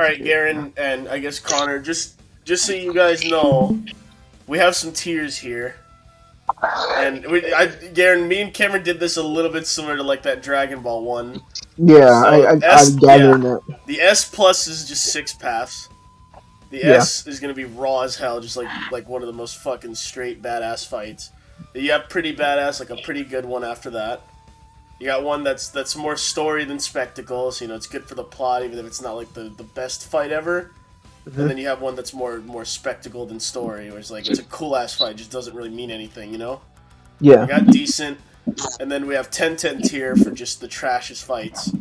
right, Garen, and I guess Connor, just so you guys know, we have some tiers here. And Garen, me and Cameron did this a little bit similar to like that Dragon Ball one. Yeah, So I'm gathering that. The S plus is just 6 paths. The S is gonna be raw as hell, just like one of the most fucking straight badass fights. You have pretty badass, like a pretty good one after that. You got one that's more story than spectacle, so it's good for the plot, even if it's not like the best fight ever. And then you have one that's more spectacle than story, where it's like it's a cool ass fight, just doesn't really mean anything, Yeah. We got decent, and then we have 10-10 tier for just the trashiest fights.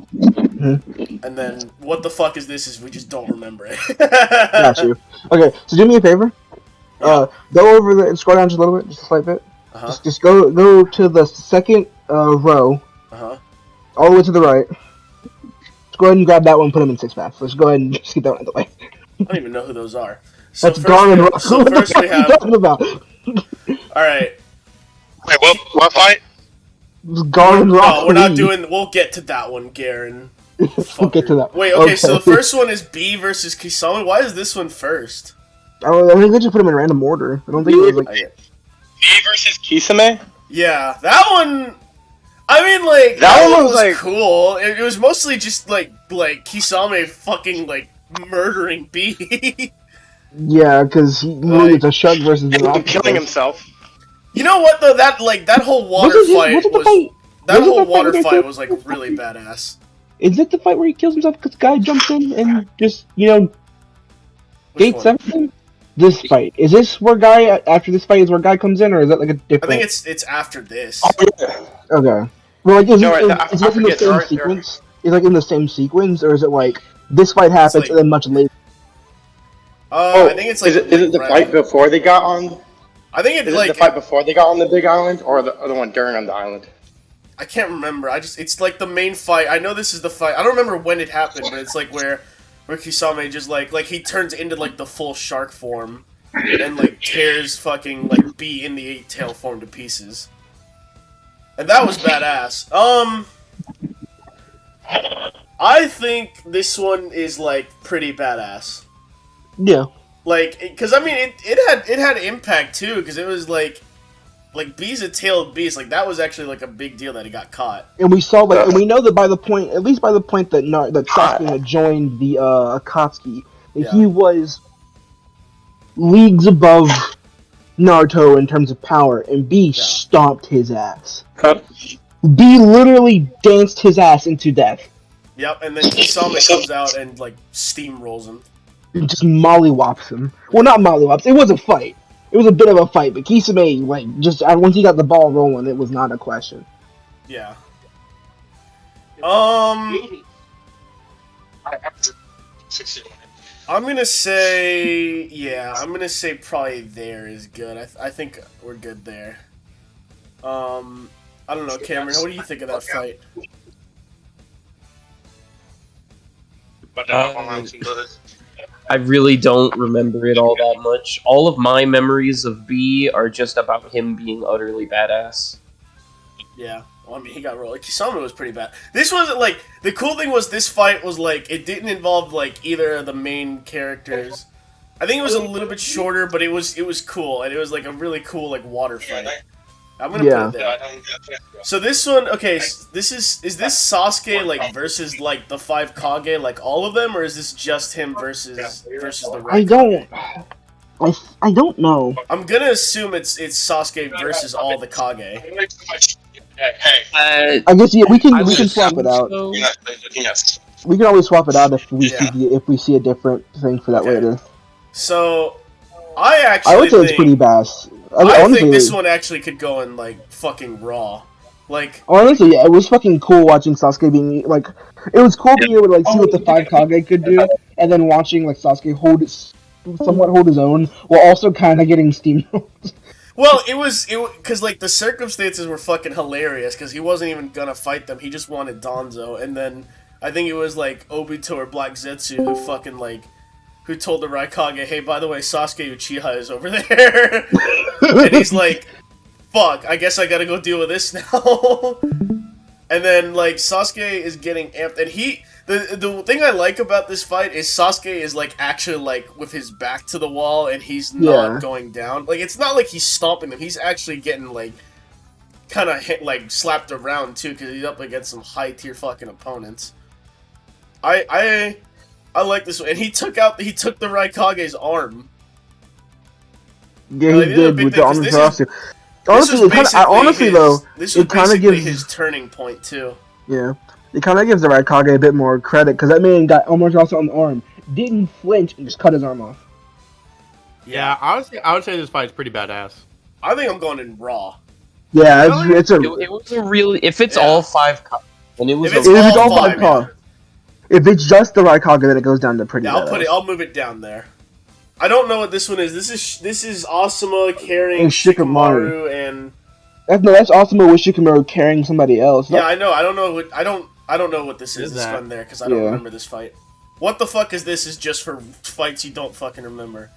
And then what the fuck is this? Is we just don't remember it. Got you. Okay, so do me a favor. Yeah. Go over the scroll down just a little bit, just a slight bit. Just go to the second row. All the way to the right. Just go ahead and grab that one. Put them in 6 paths. Let's go ahead and just get that one out of the way. I don't even know who those are. So That's Garmin Rock. So first we have. What are you talking about? All right. Wait, what fight? Garmin Rock. No, we're not doing. We'll get to that one, Garen. We'll get to that. Wait, okay. So the first one is B versus Kisame. Why is this one first? I think they just put them in random order. I don't think it was like B versus Kisame. Yeah, that one. I mean, like that one was like cool. It was mostly just like Kisame fucking like murdering B. Yeah, because he really it's a Shug versus the killing himself. You know what though? That whole water fight was that whole water fight was like really badass. Is it the fight where he kills himself because the guy jumps in and just gates everything? This fight is this where after this fight is where guy comes in, or is that like a different? I think it's after this. Oh, yeah. Okay. Well, like is it in the same sequence? Is like in the same sequence, or is it like this fight happens and then much later? I think it's like. Is it the fight before they got on? I think it's like the fight before they got on the big island, or the other one during on the island. I can't remember. It's like the main fight. I know this is the fight. I don't remember when it happened, but it's like where Kisame just like he turns into like the full shark form and like tears fucking like B in the 8-tail form to pieces. And that was badass. I think this one is like pretty badass. Yeah. Like, because I mean, it had impact too, because it was like B's a tailed beast. Like that was actually like a big deal that he got caught. And we saw and we know that at least by the point that Sasuke had joined the Akatsuki, that he was leagues above Naruto in terms of power, and B stomped his ass. B literally danced his ass into death. Yep, and then Kisame comes out and like steamrolls him. And just mollywops him. Well, not mollywops. It was a fight. It was a bit of a fight, but Kisame, like, just once he got the ball rolling, it was not a question. Yeah. I'm gonna say, I'm gonna say probably there is good. I think we're good there. I don't know, Cameron, what do you think of that fight? I really don't remember it all that much. All of my memories of B are just about him being utterly badass. Yeah, well, I mean, he got rolled. Like, Kisame was pretty bad. This wasn't, like, the cool thing was this fight was, like, it didn't involve, like, either of the main characters. I think it was a little bit shorter, but it was cool, and it was, like, a really cool, like, water fight. I'm gonna put it there. So this one, okay, is this Sasuke, like, versus, like, the 5 Kage, like, all of them, or is this just him versus the Red Kage? I don't know. I'm gonna assume it's Sasuke versus all the Kage. I guess we can swap it out. We can always swap it out if we see a different thing for that later. So I would say it's pretty badass. I think this one actually could go in like fucking raw. Like honestly, yeah, it was fucking cool watching Sasuke being like. It was cool being able to like see what the 5 Kage could do, and then watching like Sasuke somewhat hold his own while also kind of getting steamrolled. Well, it was because like the circumstances were fucking hilarious because he wasn't even gonna fight them. He just wanted Danzo, and then I think it was like Obito or Black Zetsu who fucking like who told the Raikage, hey, by the way, Sasuke Uchiha is over there, and he's like, fuck, I guess I gotta go deal with this now. And then like Sasuke is getting amped, and The thing I like about this fight is Sasuke is like actually like with his back to the wall and he's not going down. Like it's not like he's stomping them. He's actually getting like kind of hit like slapped around too because he's up against some high tier fucking opponents. I like this one, and he took the Raikage's arm. Yeah, he did with the arm cross. Honestly, it kind of gives his turning point too. Yeah, it kind of gives the Raikage a bit more credit because that man got almost also on the arm, didn't flinch, and just cut his arm off. Yeah, I would say this fight's pretty badass. I think I'm going in Raw. Yeah, really? It was a really if it's all 5 and it was all 5 If it's just the Raikage, then it goes down to pretty. Yeah, I'll move it down there. I don't know what this one is. This is Asuma carrying Shikamaru and. That's Asuma with Shikamaru carrying somebody else. Yeah, I know. I don't know what this is. This one there because I don't remember this fight. What the fuck is this? Is just for fights you don't fucking remember.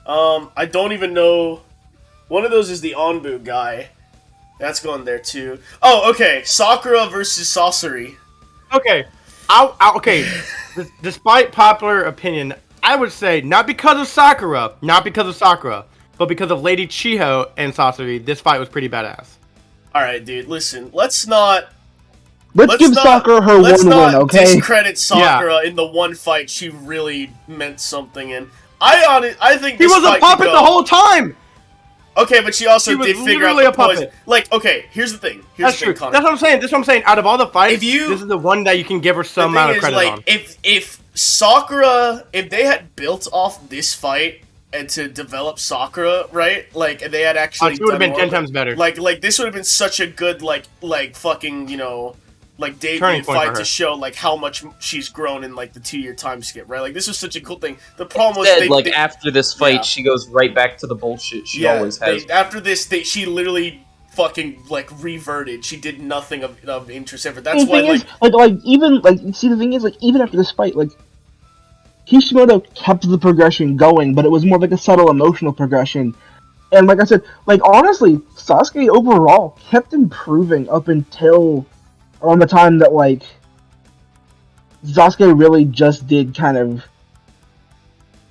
I don't even know. One of those is the Onbu guy. That's going there too. Oh, okay. Sakura versus Sasori. Okay. Okay. Despite popular opinion, I would say not because of Sakura, but because of Lady Chiho and Sasori, this fight was pretty badass. Alright, dude, listen, let's give Sakura her one win, okay? Discredit Sakura in the one fight she really meant something in. I think he was a puppet the whole time! Okay, but she also did figure out the poison. Like, okay, here's the thing. That's true. Connor. That's what I'm saying. That's what I'm saying. Out of all the fights, this is the one that you can give her some amount of credit on. If Sakura, if they had built off this fight and to develop Sakura, right? Like, and they had actually it would have been 10 times better. Like this would have been such a good, like fucking, you know, like debut fight to show like how much she's grown in like the 2-year time skip, right? Like this was such a cool thing. The problem was after this fight, she goes right back to the bullshit she always has. After this, she literally fucking like reverted. She did nothing of interest ever. That's why the thing is even after this fight, like Kishimoto kept the progression going, but it was more like a subtle emotional progression. And like I said, like honestly, Sasuke overall kept improving up until around the time that like Sasuke really just did kind of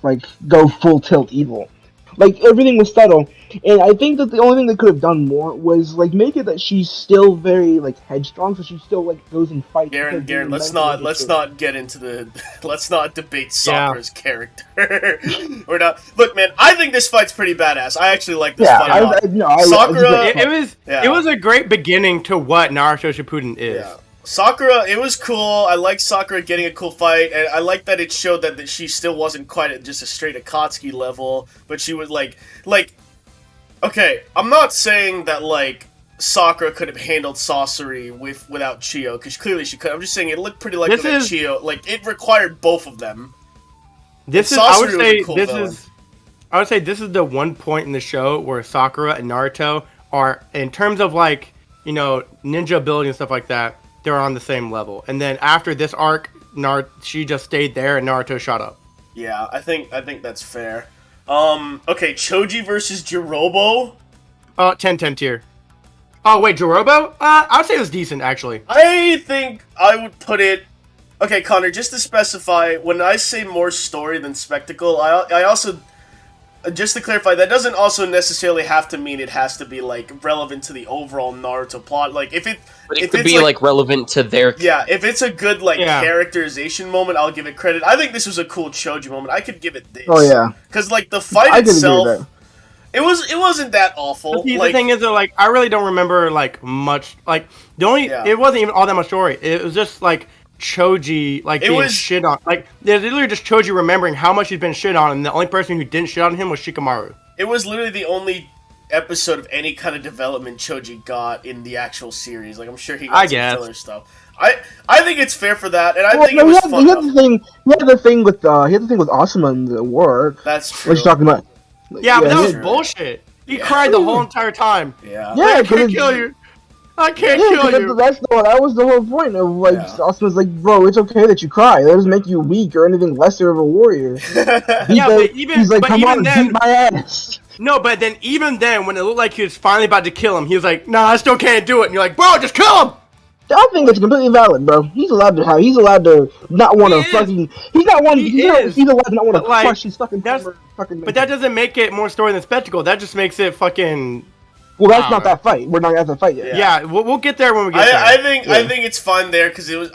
like go full tilt evil. Like everything was subtle, and I think that the only thing they could have done more was like make it that she's still very like headstrong, so she still like goes and fights. Garen, let's not get into let's not debate Sakura's character. We're not. Look, man, I think this fight's pretty badass. I actually like this fight a lot. Sakura, it was a great beginning to what Naruto Shippuden is. Yeah. Sakura, it was cool. I like Sakura getting a cool fight, and I like that it showed that she still wasn't quite at just a straight Akatsuki level, but she was like, okay, I'm not saying that, like, Sakura could have handled Sasori without Chiyo, because clearly she could. I'm just saying it looked pretty like without Chiyo. Like, it required both of them. I would say this is the one point in the show where Sakura and Naruto are, in terms of, like, you know, ninja ability and stuff like that, they're on the same level. And then after this arc, she just stayed there and Naruto shot up. Yeah, I think that's fair. Okay, Choji versus Girobo. 10 tier. Oh wait, Girobo? I would say it was decent actually. I think I would put it. Okay, Connor, just to specify, when I say more story than spectacle, I also, just to clarify, that doesn't also necessarily have to mean it has to be like relevant to the overall Naruto plot. Like if it could be like relevant to their if it's a good characterization moment, I'll give it credit. I think this was a cool Choji moment. I could give it this. Oh yeah, because like the fight itself, it wasn't that awful. See, the thing is that like I really don't remember like much. Like it wasn't even all that much story. It was just like Choji being shit on. Like there's literally just Choji remembering how much he's been shit on, and the only person who didn't shit on him was Shikamaru. It was literally the only episode of any kind of development Choji got in the actual series. Like I'm sure he got some filler stuff. I think it's fair for that, and I think it was fun. He had the thing with Asuma in the war. That's true. What you talking about? Yeah, but that was bullshit. He cried the whole entire time. Yeah. I can't kill you. I can't kill you. That was the whole point of like Asuma's like, bro, it's okay that you cry. That doesn't make you weak or anything lesser of a warrior. He's like, come on, beat my ass. No, but then even then, when it looked like he was finally about to kill him, he was like, nah, I still can't do it. And you're like, bro, just kill him! I think it's completely valid, bro. He's allowed to have. He's allowed to not want to fucking. He's not one. He's allowed to not want to crush his fucking fucking. But that doesn't make it more story than spectacle. That just makes it fucking. Well, that's not that fight. We're not at the fight yet. Yeah, we'll get there when we get there. I think it's fun there because it was.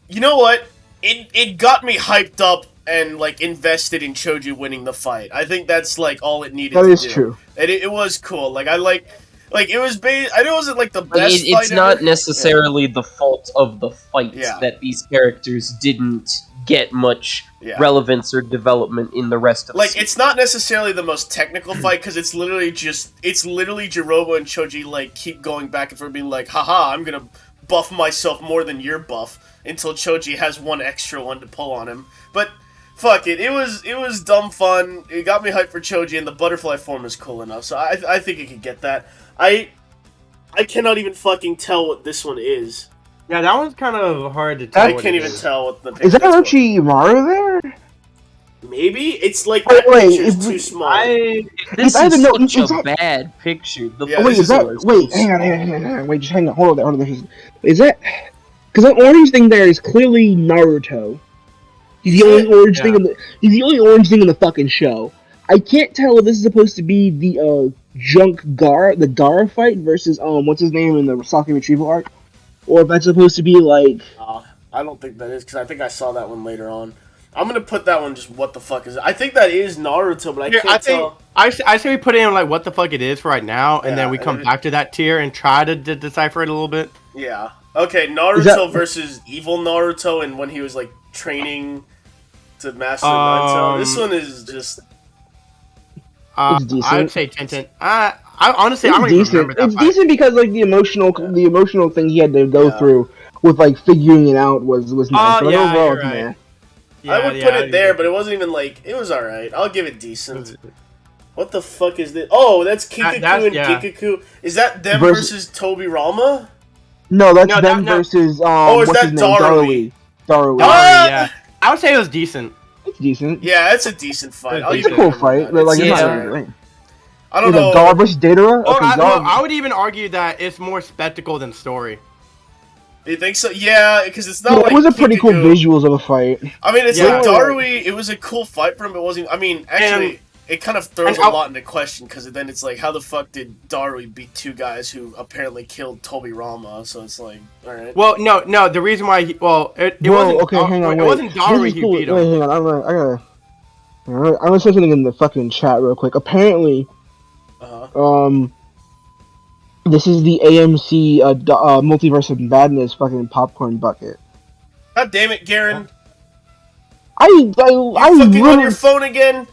You know what? It got me hyped up and like invested in Choji winning the fight. I think that's like all it needed. That is true. And it was cool. Like I like it was. I know it wasn't like the best. It's not necessarily the fault of the fight that these characters didn't get much relevance or development in the rest of the season. It's not necessarily the most technical fight because it's literally Girobo and Choji like keep going back and forth being like, haha, I'm gonna buff myself more than you're buff until Choji has one extra one to pull on him. But fuck it, it was dumb fun. It got me hyped for Choji, and the butterfly form is cool enough, so I think it could get that. I cannot even fucking tell what this one is. Yeah, that one's kind of hard to tell. I can't even tell what the is that Orochimaru there? Maybe it's like that picture's too small. This is such a bad picture. Wait, hang on. Wait, just hang on. Hold on. Is that? Because that orange thing there is clearly Naruto. He's the only orange thing in the. He's the only orange thing in the fucking show. I can't tell if this is supposed to be the the Gara fight versus what's his name in the Sasuke retrieval arc, or if that's supposed to be like. I don't think that is because I think I saw that one later on. I'm gonna put that one just what the fuck is it? I think that is Naruto, but I can't tell. I say we put it in like what the fuck it is for right now, and then we come back to that tier and try to decipher it a little bit. Yeah. Okay, Naruto versus Evil Naruto, and when he was like training to master Naruto. This one is just. I would say Tenten. I honestly, I don't even remember that. It's decent because like the emotional thing he had to go through with like figuring it out was nice. But overall, right. Man. Yeah, I would put it there, but it wasn't even like it was alright. I'll give it decent. What the fuck is this? Oh, that's Kikaku and Kikaku. Is that them versus Tobirama? No, that's them versus is that Darui? Darui. Yeah. I would say it was decent. It's decent. Yeah, it's a decent fight. It's a cool fight. But like, it's not really. I don't know. Gara versus Datara? I would even argue that it's more spectacle than story. You think so? Yeah, because it's not like it was a pretty cool visuals of a fight. I mean, it's like Darui, it was a cool fight for him, but it wasn't... I mean, actually, it kind of throws a lot into question, because then it's like, how the fuck did Darui beat two guys who apparently killed Tobirama? So it's like, alright. Well, no, the reason why it wasn't... Okay, hang on, it wasn't Darui who beat him. Wait, hang on, I'm gonna say something in the fucking chat real quick. Apparently, this is the AMC Multiverse of Madness fucking popcorn bucket. God damn it, Garen. I fucking on your phone again?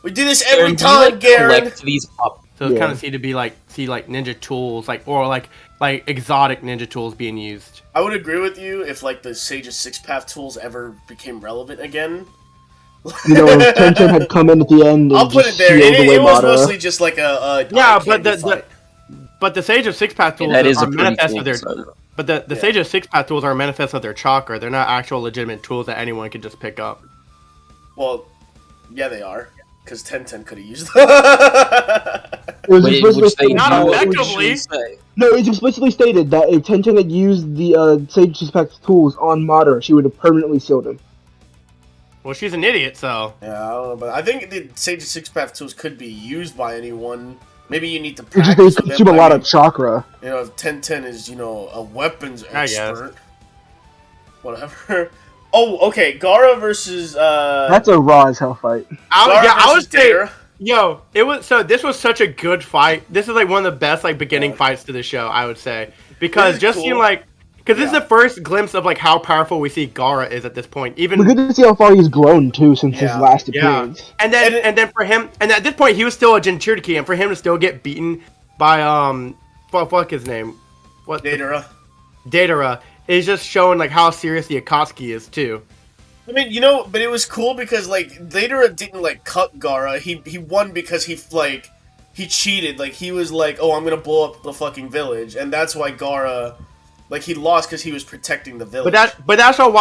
We do this every time, Garen. These pop. So it kind of seemed to be like ninja tools, like exotic ninja tools being used. I would agree with you if like the Sage's Six Path tools ever became relevant again. You know, if Tenten had come in at the end. I'll put it there. It was mostly just like a but the Sage of Six Path tools are manifest of their. But the Sage of Six Path tools are manifest of their chakra. They're not actual legitimate tools that anyone can just pick up. Well, yeah, they are. Because Tenten could have used them. Not effectively. No, it's explicitly stated that if Tenten had used the Sage of Six Path tools on Madara, she would have permanently sealed him. Well, she's an idiot, so. Yeah, I don't know, but I think the Sage of Six Path tools could be used by anyone. Maybe you need to practice. They consume a lot of chakra. You know, if Tenten is, a weapons expert. Whatever. Oh, okay. Gara versus. That's a raw as hell fight. I would say. This was such a good fight. This is like one of the best beginning fights to the show, I would say, because this is the first glimpse of how powerful we see Gara is at this point. Even we're good to see how far he's grown too since his last appearance. And then for him, and at this point he was still a Jinchuriki, and for him to still get beaten by fuck his name, Datara is just showing how serious the Akatsuki is too. I mean, but it was cool because Datara didn't cut Gara. He won because he cheated. He was oh, I'm gonna blow up the fucking village, and that's why Gara. He lost because he was protecting the village. But that's also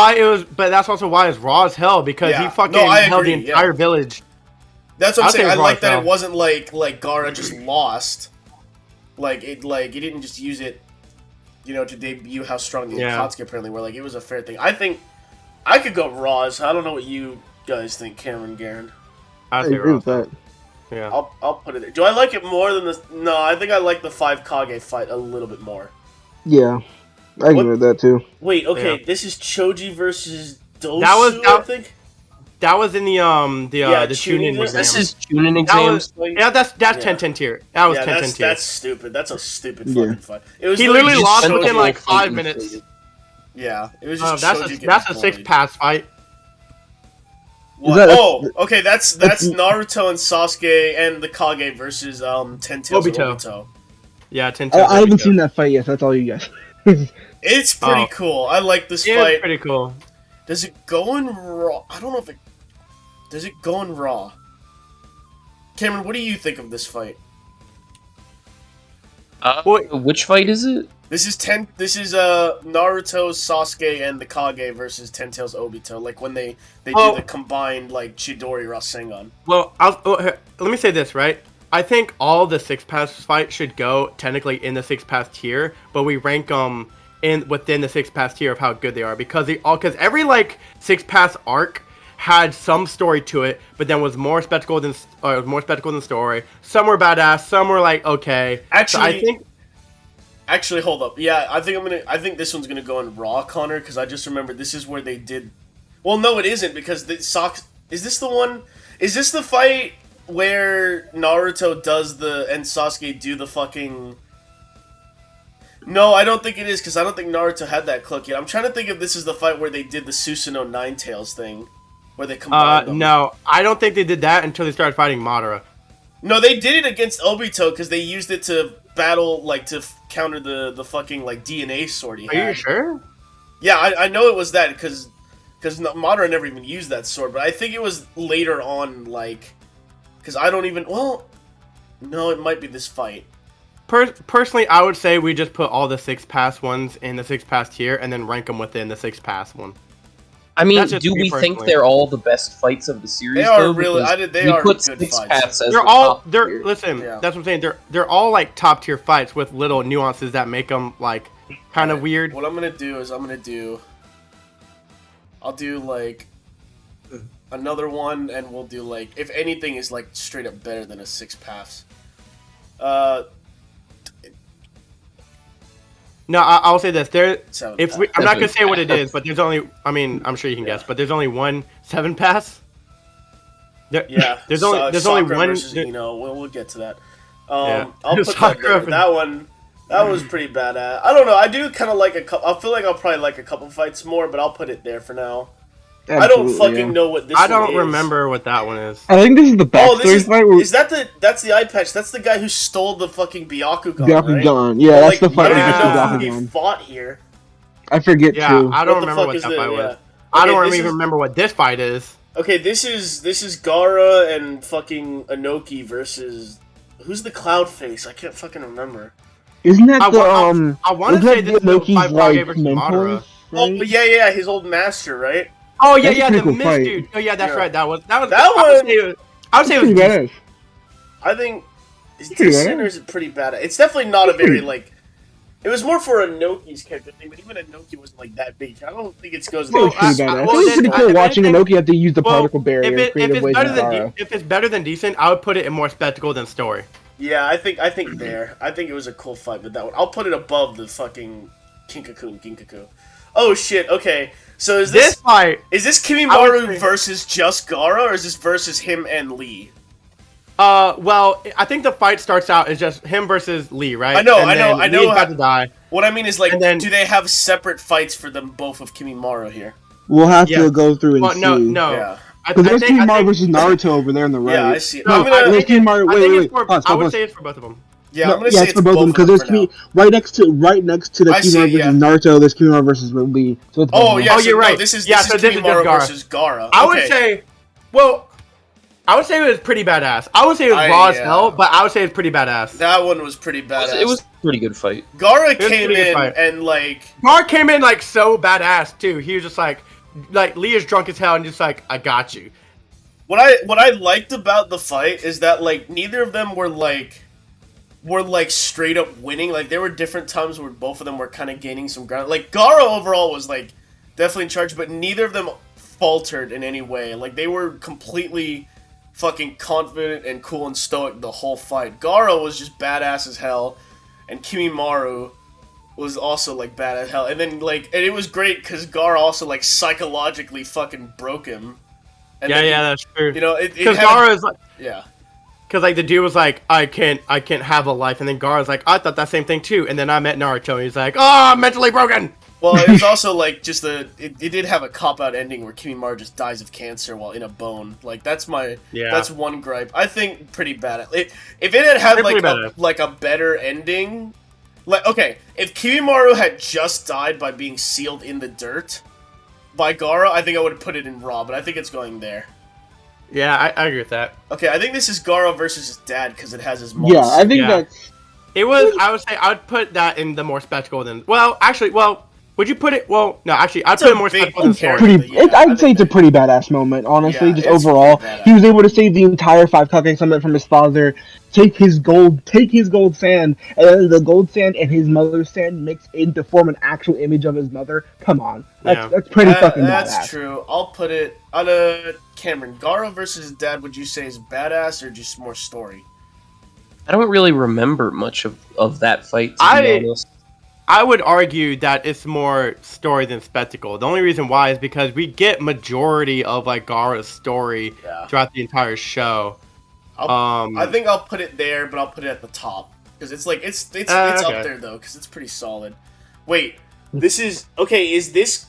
why it's raw as hell because he fucking held the entire village. That's what I'm saying. I like that it wasn't like Gara just lost. He didn't just use it. to debut how strong the Akatsuki apparently were. Like, it was a fair thing. I think I could go raw. So I don't know what you guys think, Cameron, Garen. I agree with that. Yeah. I'll put it there. Do I like it more than the? No, I think I like the 5 Kage fight a little bit more. Yeah, I agree with that too. Wait, okay, this is Choji versus Dosu. I think. That was in the Chunin exam. This is Chunin exams. That's 10-10 tier. That was 10-10 tier. That's stupid. That's a stupid fucking fight. It was he literally lost Choji within like 5 minutes. Yeah, it was just that's a 6-pass fight. Okay, that's Naruto and Sasuke and the Kage versus Ten-Tails Obito. Yeah, Ten-Tails. I haven't seen that fight yet. So that's all you guys. It's pretty cool. I like this fight. It's pretty cool. Does it go in Raw? I don't know if it... Does it go in Raw? Cameron, what do you think of this fight? Which fight is it? This is Naruto, Sasuke, and the Kage versus Ten-Tails Obito. Like, when they do the combined, like, Chidori Rasengan. Well, let me say this, right? I think all the 6-pass fights should go, technically, in the 6-pass tier, but we rank them within the 6-pass tier of how good they are, because every, like, 6-pass arc had some story to it, but then was more spectacle than story. Some were badass, some were like okay. Actually, hold up. Yeah, I think this one's gonna go in Raw, Connor, because I just remember this is where they did. Well, no, it isn't, because is this the one? Is this the fight where Naruto and Sasuke do the fucking? No, I don't think it is, because I don't think Naruto had that cloak yet. I'm trying to think if this is the fight where they did the Susanoo Ninetales thing. Where they combined them. No, I don't think they did that until they started fighting Madara. No, they did it against Obito because they used it to battle, like, to counter the fucking, like, DNA sword he had. Are you sure? Yeah, I know it was that because Madara never even used that sword, but I think it was later on, like, because I don't even, well, no, it might be this fight. Personally, I would say we just put all the 6-pass ones in the 6-pass tier and then rank them within the 6-pass one. I mean, do we think they're all the best fights of the series? They are really. They are good fights. Listen, that's what I'm saying. They're all like top tier fights with little nuances that make them like kind of weird. What I'm gonna do is I'll do like another one, and we'll do like if anything is like straight up better than a 6-pass. No, I'll say this. I'm not gonna say what it is, but there's only. I mean, I'm sure you can guess, but there's only one 7-pass. There's only one. Versus, we'll get to that. I'll put that one. That was pretty badass. I don't know. I do kind of like a couple. I feel like I'll probably like a couple fights more, but I'll put it there for now. Absolutely, I don't fucking know what this. I don't remember what that one is. I think this is the backstory fight. Is that that's the eye patch? That's the guy who stole the fucking Byakugan. Byakugan, right? Yeah, that's the fight. I don't even know who he fought here. I forget too. I don't remember what that fight was. I don't even remember what this fight is. Okay, this is Gaara and fucking Inoki versus who's the Cloud Face? I can't fucking remember. Isn't that I want to say this is Inoki's like versus Madara. Right? Oh yeah, his old master, right? Oh yeah, the mist dude. Oh yeah, that's right. That was that one. I would say it was badass. I think is decent or is it pretty bad? It's definitely not a very like. It was more for Inoki's character thing, but even Inoki wasn't like that big. I don't think it goes. It was pretty badass. It was pretty cool watching Inoki have to use the particle barrier. If it's better than decent, I would put it in more spectacle than story. Yeah, I think there. I think it was a cool fight with that one. I'll put it above the fucking Kinkaku. Oh shit! Okay, so is this fight? Is this Kimimaro versus just Gaara, or is this versus him and Lee? Well, I think the fight starts out as just him versus Lee, right? I know. Lee's about to die. What I mean is, like, do they have separate fights for them both of Kimimaro here? We'll have to go through and see. No. Yeah. Because there's Kimimaro versus Naruto over there on the right. Yeah, I see. No, I would say it's for both of them. Yeah, I'm gonna say it's for both of them because there's right next to the Kimimaro versus Naruto. There's Kimimaro versus Lee. So it's you're right. This is Kimimaro versus Gaara. I would say, I would say it was pretty badass. I would say it was raw as hell, but I would say it's pretty badass. That one was pretty badass. It was a pretty good fight. Gaara came in and like Gaara came in like so badass too. He was just like Lee is drunk as hell and just like, I got you. What I liked about the fight is that like neither of them were like were like straight up winning. Like there were different times where both of them were kind of gaining some ground. Like Gaara overall was like definitely in charge, but neither of them faltered in any way. Like they were completely fucking confident and cool and stoic the whole fight. Gaara was just badass as hell, and Kimimaro was also like bad as hell. And then like, and it was great because Gaara also like psychologically fucking broke him. And yeah, that's true. You know, because Gaara is like, yeah. Because like the dude was like, I can't have a life, and then Gaara's like, I thought that same thing too. And then I met Naruto, and he's like, oh, I'm mentally broken. Well, it was also like just it did have a cop out ending where Kimimaro just dies of cancer while in a bone. Like that's one gripe. I think pretty bad. If it had like a better ending, like okay, if Kimimaro had just died by being sealed in the dirt by Gaara, I think I would have put it in Raw, but I think it's going there. Yeah, I agree with that. Okay, I think this is Gaara versus his dad because it has his mom. Yeah, I think that's... It was, I would say, I would put that in the more spectacle than... Well, actually, would you put it... Well, no, actually, I'd put it more spectacle than story. I'd say it's a pretty badass moment, honestly, just overall. He was able to save the entire 5 Kage summit from his father, take his gold sand, and then the gold sand and his mother's sand mix in to form an actual image of his mother. Come on. That's pretty fucking badass. That's true. I'll put it on Cameron. Gaara versus his dad, would you say is badass or just more story? I don't really remember much of that fight, to be honest. I would argue that it's more story than spectacle. The only reason why is because we get majority of like Gaara's story throughout the entire show. I think I'll put it there, but I'll put it at the top because it's like it's okay. Up there though because it's pretty solid. Wait, this is okay. Is this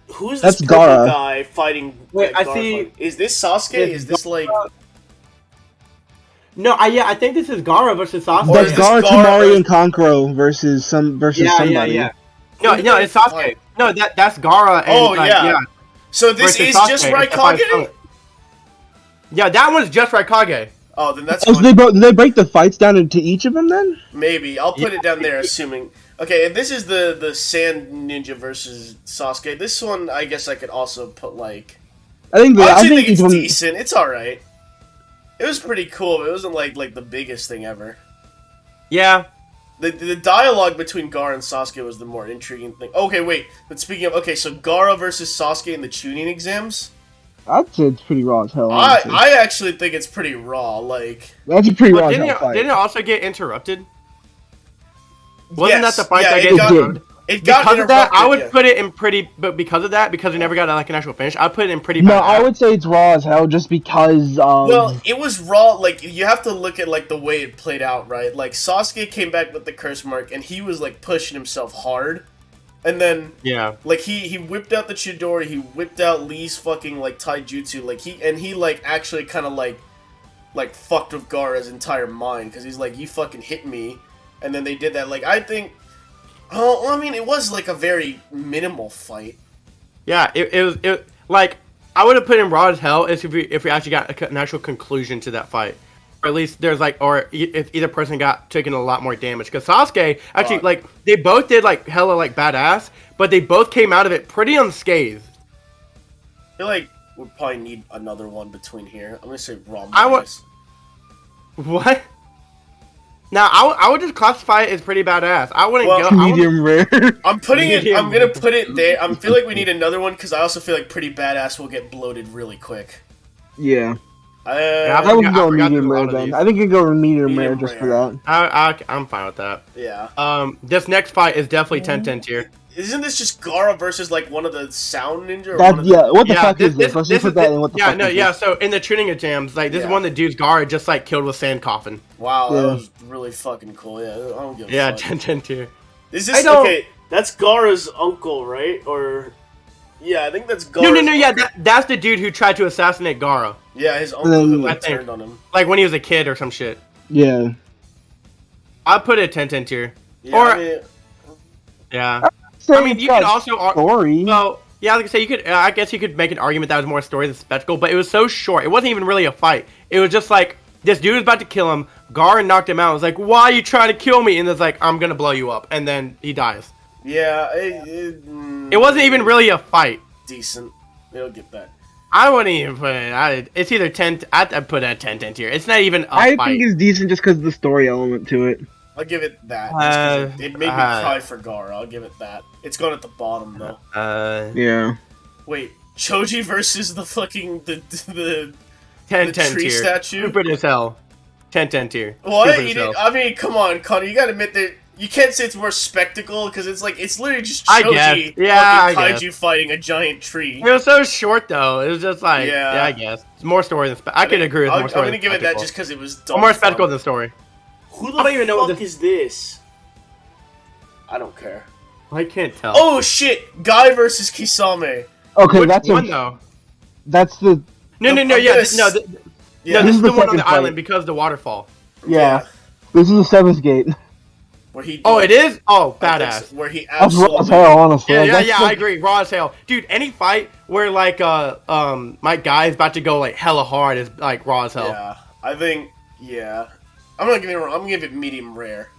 who's this purple guy fighting? Wait, I see. Is this Sasuke? Is this like? No, I think this is Gaara versus Sasuke. That's Gaara, Temari, and Kankuro versus somebody. Yeah. No, it's Sasuke. No, that's Gaara. And, So this is Sasuke, just Raikage? Yeah, that one's just Raikage. Oh, then that's. Did they break the fights down into each of them then? Maybe I'll put it down there, assuming. Okay, and this is the Sand Ninja versus Sasuke. This one, I guess I could also put like. I think it's decent. It's all right. It was pretty cool, but it wasn't like the biggest thing ever. Yeah. The dialogue between Gaara and Sasuke was the more intriguing thing. Okay, wait. But speaking of, so Gaara versus Sasuke in the Chunin exams. I'd say it's pretty raw as hell. I actually think it's pretty raw. Like that's a pretty raw fight. Didn't it also get interrupted? Wasn't that the fight that got interrupted? It got because of that, I would put it in pretty, but because of that, because we never got like an actual finish, I'd put it in pretty. No, I would say it's raw as hell, just because. Well, it was raw. Like you have to look at like the way it played out, right? Like Sasuke came back with the curse mark, and he was like pushing himself hard, and then like he whipped out the Chidori, he whipped out Lee's fucking like taijutsu, like he like actually kind of like fucked with Gaara's entire mind because he's like, you fucking hit me, and then they did that. Like I think. Oh, well, I mean, it was like a very minimal fight. Yeah, it was like I would have put in raw as hell if we actually got an actual conclusion to that fight, or at least there's like, or if either person got taken a lot more damage. Because Sasuke actually like they both did like hella like badass, but they both came out of it pretty unscathed. I feel like we'll probably need another one between here. I'm gonna say raw. What? Now, I would just classify it as pretty badass. I wouldn't go medium rare. I'm putting it. I'm gonna put it there. I feel like we need another one because I also feel like pretty badass will get bloated really quick. Yeah. I would go medium rare then. I think you go medium rare just for that. I'm fine with that. Yeah. This next fight is definitely 10-10 tier. Isn't this just Gaara versus like one of the sound ninja? Or what the fuck is this? Let's just put that in. What the fuck? Yeah. So in the tuning exams, like this is one of the dudes Gaara just like killed with sand coffin. Wow, that was really fucking cool. Yeah, I don't give a fuck. 10-10 tier. Is this okay? That's Gaara's uncle, right? Or I think that's Gaara's. No. Yeah, that's the dude who tried to assassinate Gaara. Yeah, his uncle who like turned on him. Like when he was a kid or some shit. Yeah. I'd put it 10-10 tier. Yeah. I mean, you could also story. Well, yeah, like I say, you could. I guess you could make an argument that was more story than spectacle, but it was so short. It wasn't even really a fight. It was just like this dude was about to kill him. Gaara knocked him out. It was like, "Why are you trying to kill me?" And it's like, "I'm gonna blow you up," and then he dies. Yeah, it wasn't even really a fight. Decent. They'll get that. I wouldn't even put it. It's either 10. I'd put it at 10 tier. It's not even a I fight. think it's decent just because of the story element to it. I'll give it that. Just 'cause it made me cry for Gaara. I'll give it that. It's going at the bottom though. Yeah. Wait, Choji versus the fucking the 10 the 10 tree tier. statue. Stupid as hell. 10 10 tier. What? Stupid as hell. I mean, come on, Connor. You gotta admit that you can't say it's more spectacle because it's like it's literally just I Choji guess. Yeah, fucking I kaiju fighting a giant tree. It was so short though. It was just like Yeah. I guess it's more story than I could agree with more I'm story. gonna than give it that spectacle. just because it was Or dumb. more fun. spectacle than story. Who the I don't even know what fuck is this? I don't care. I can't tell. Oh shit! Guy versus Kisame. Okay, Which that's one though? That's the No, I'm yeah, gonna no, s- no, Yeah, this is the the one on second the fight. island because of the waterfall. yeah. This is the seventh gate. where he. Oh, it is? Oh, I think badass. so, where he That's raw as absolutely. hell, honestly. Yeah, Like, yeah, that's yeah, the- I agree. Raw as hell. Dude, any fight where like my guy's about to go like hella hard is like raw as hell. Yeah, I think. Yeah, I'm not giving it. I'm gonna give it medium rare.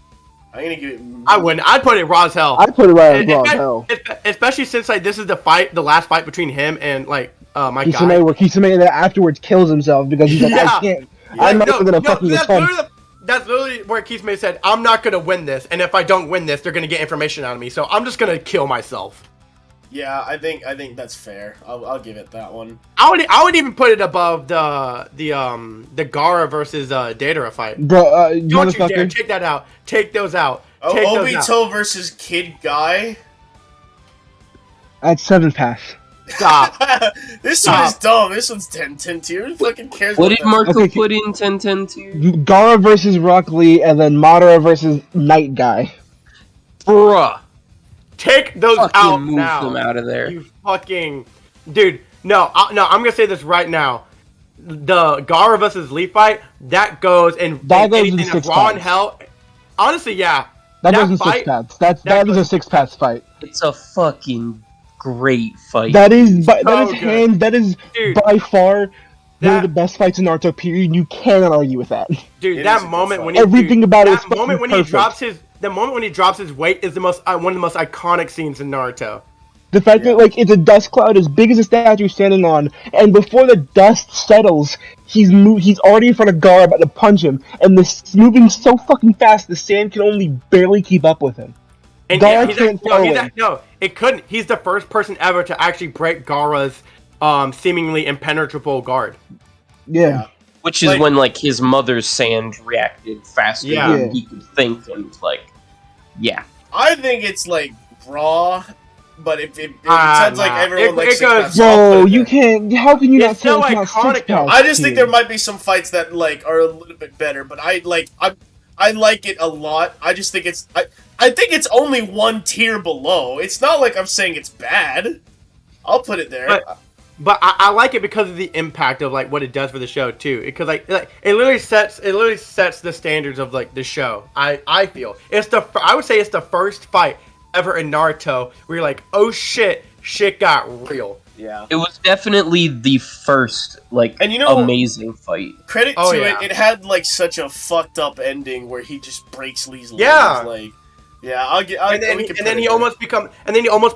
I'm gonna give it. I wouldn't. I'd put it raw as hell. I'd put it right as Es- raw as es- hell. Especially since like this is the last fight between him and like my guy. Kisame, where Kisame then afterwards kills himself because he's like, Yeah. I can't. Yeah. I'm not even gonna fucking that's attempt. that's literally where Kisame said, "I'm not gonna win this, and if I don't win this, they're gonna get information out of me. So I'm just gonna kill myself." Yeah, I think that's fair. I'll give it that one. I would even put it above the Gaara versus Datara fight. Bro, you Don't you dare motherfucker. take that out. Take those out. Oh, Take those out. Obito versus Kid Guy. At 7th pass. Stop. This one is dumb. This one's 10 tier. Who fucking cares? What about did that? Marco Okay, put in 10 tier? Gaara versus Rock Lee, and then Madara versus Night Guy. Bruh. Take those Fucking out move now. them out of there. You fucking dude. No, I'm gonna say this right now. The Gaara versus Lee fight that goes in That goes in a six Raw in paths. Hell. Honestly, yeah. That goes in fight- 6 paths. That that is goes- a 6 paths fight. It's a fucking great fight. That is So good. that is Dude, by far one that- of the best fights in Naruto. Period. You cannot argue with that. Dude, It is that a good moment fight. when he Everything about it is that moment fucking when perfect. he drops his the moment when he drops his weight is the most one of the most iconic scenes in Naruto. The fact Yeah. that like it's a dust cloud as big as a statue standing on, and before the dust settles, he's already in front of Gaara about to punch him, and this moving so fucking fast the sand can only barely keep up with him. And Gaara he's can't no, throw he's him. no, it couldn't. He's the first person ever to actually break Gaara's seemingly impenetrable guard. Yeah. Which is Like- when like his mother's sand reacted faster Yeah. than he could think, and like, yeah. I think it's like raw, but if it Ah, sounds like nah. everyone It likes goes- Six Paths, I'll Bro, put it you there. can't. How can you not It's say so it's not iconic, 6 though. paths? I just think tier? there might be some fights that like are a little bit better, but I like it a lot. I just think I think it's only one tier below. It's not like I'm saying it's bad. I'll put it there. But I like it because of the impact of like what it does for the show too. Because like it literally sets the standards of like the show. I feel I would say it's the first fight ever in Naruto where you're like, oh shit got real. Yeah. It was definitely the first like And you know- amazing fight. Credit Oh, to yeah. it had like such a fucked up ending where he just breaks Lee's legs. Yeah. Like, yeah, I'll get. And then he almost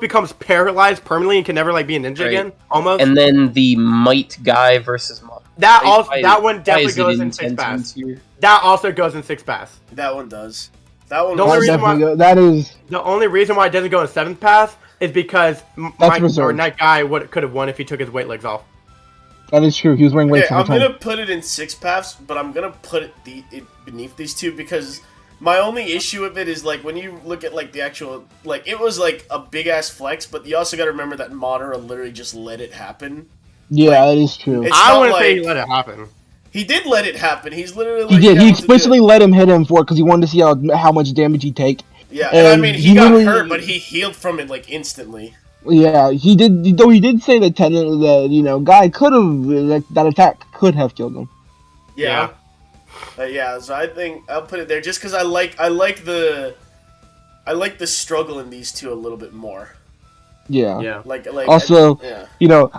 becomes paralyzed permanently and can never like be a ninja Right. again. Almost. And then the Might guy versus that Why- also why- that one why definitely is it goes in in 6 10 paths. tier? That also goes in 6 paths. That one does. That one. The only was- reason why- That is The only reason why it doesn't go in 7th path is because Mike or reserved. Night Guy could have won if he took his weight legs off. true. He was wearing Okay, weights all I'm the time. gonna put it in 6 paths, but I'm gonna put it beneath these two because my only issue with it is like when you look at like the actual like it was like a big ass flex, but you also got to remember that Madara literally just let it happen. Yeah, that is true. It's I not wouldn't say like- he let it happen. He did let it happen. He's literally He like, did. yeah, He what to do. explicitly let him hit him for it because he wanted to see how much damage he'd take. Yeah, and I and mean he he got literally- hurt, but he healed from it like instantly. Yeah, he did. Though he did say that technically that Guy could have that attack could have killed him. Yeah. Yeah, so I think I'll put it there just because I like the struggle in these two a little bit more. Yeah. Yeah. Like Also, yeah.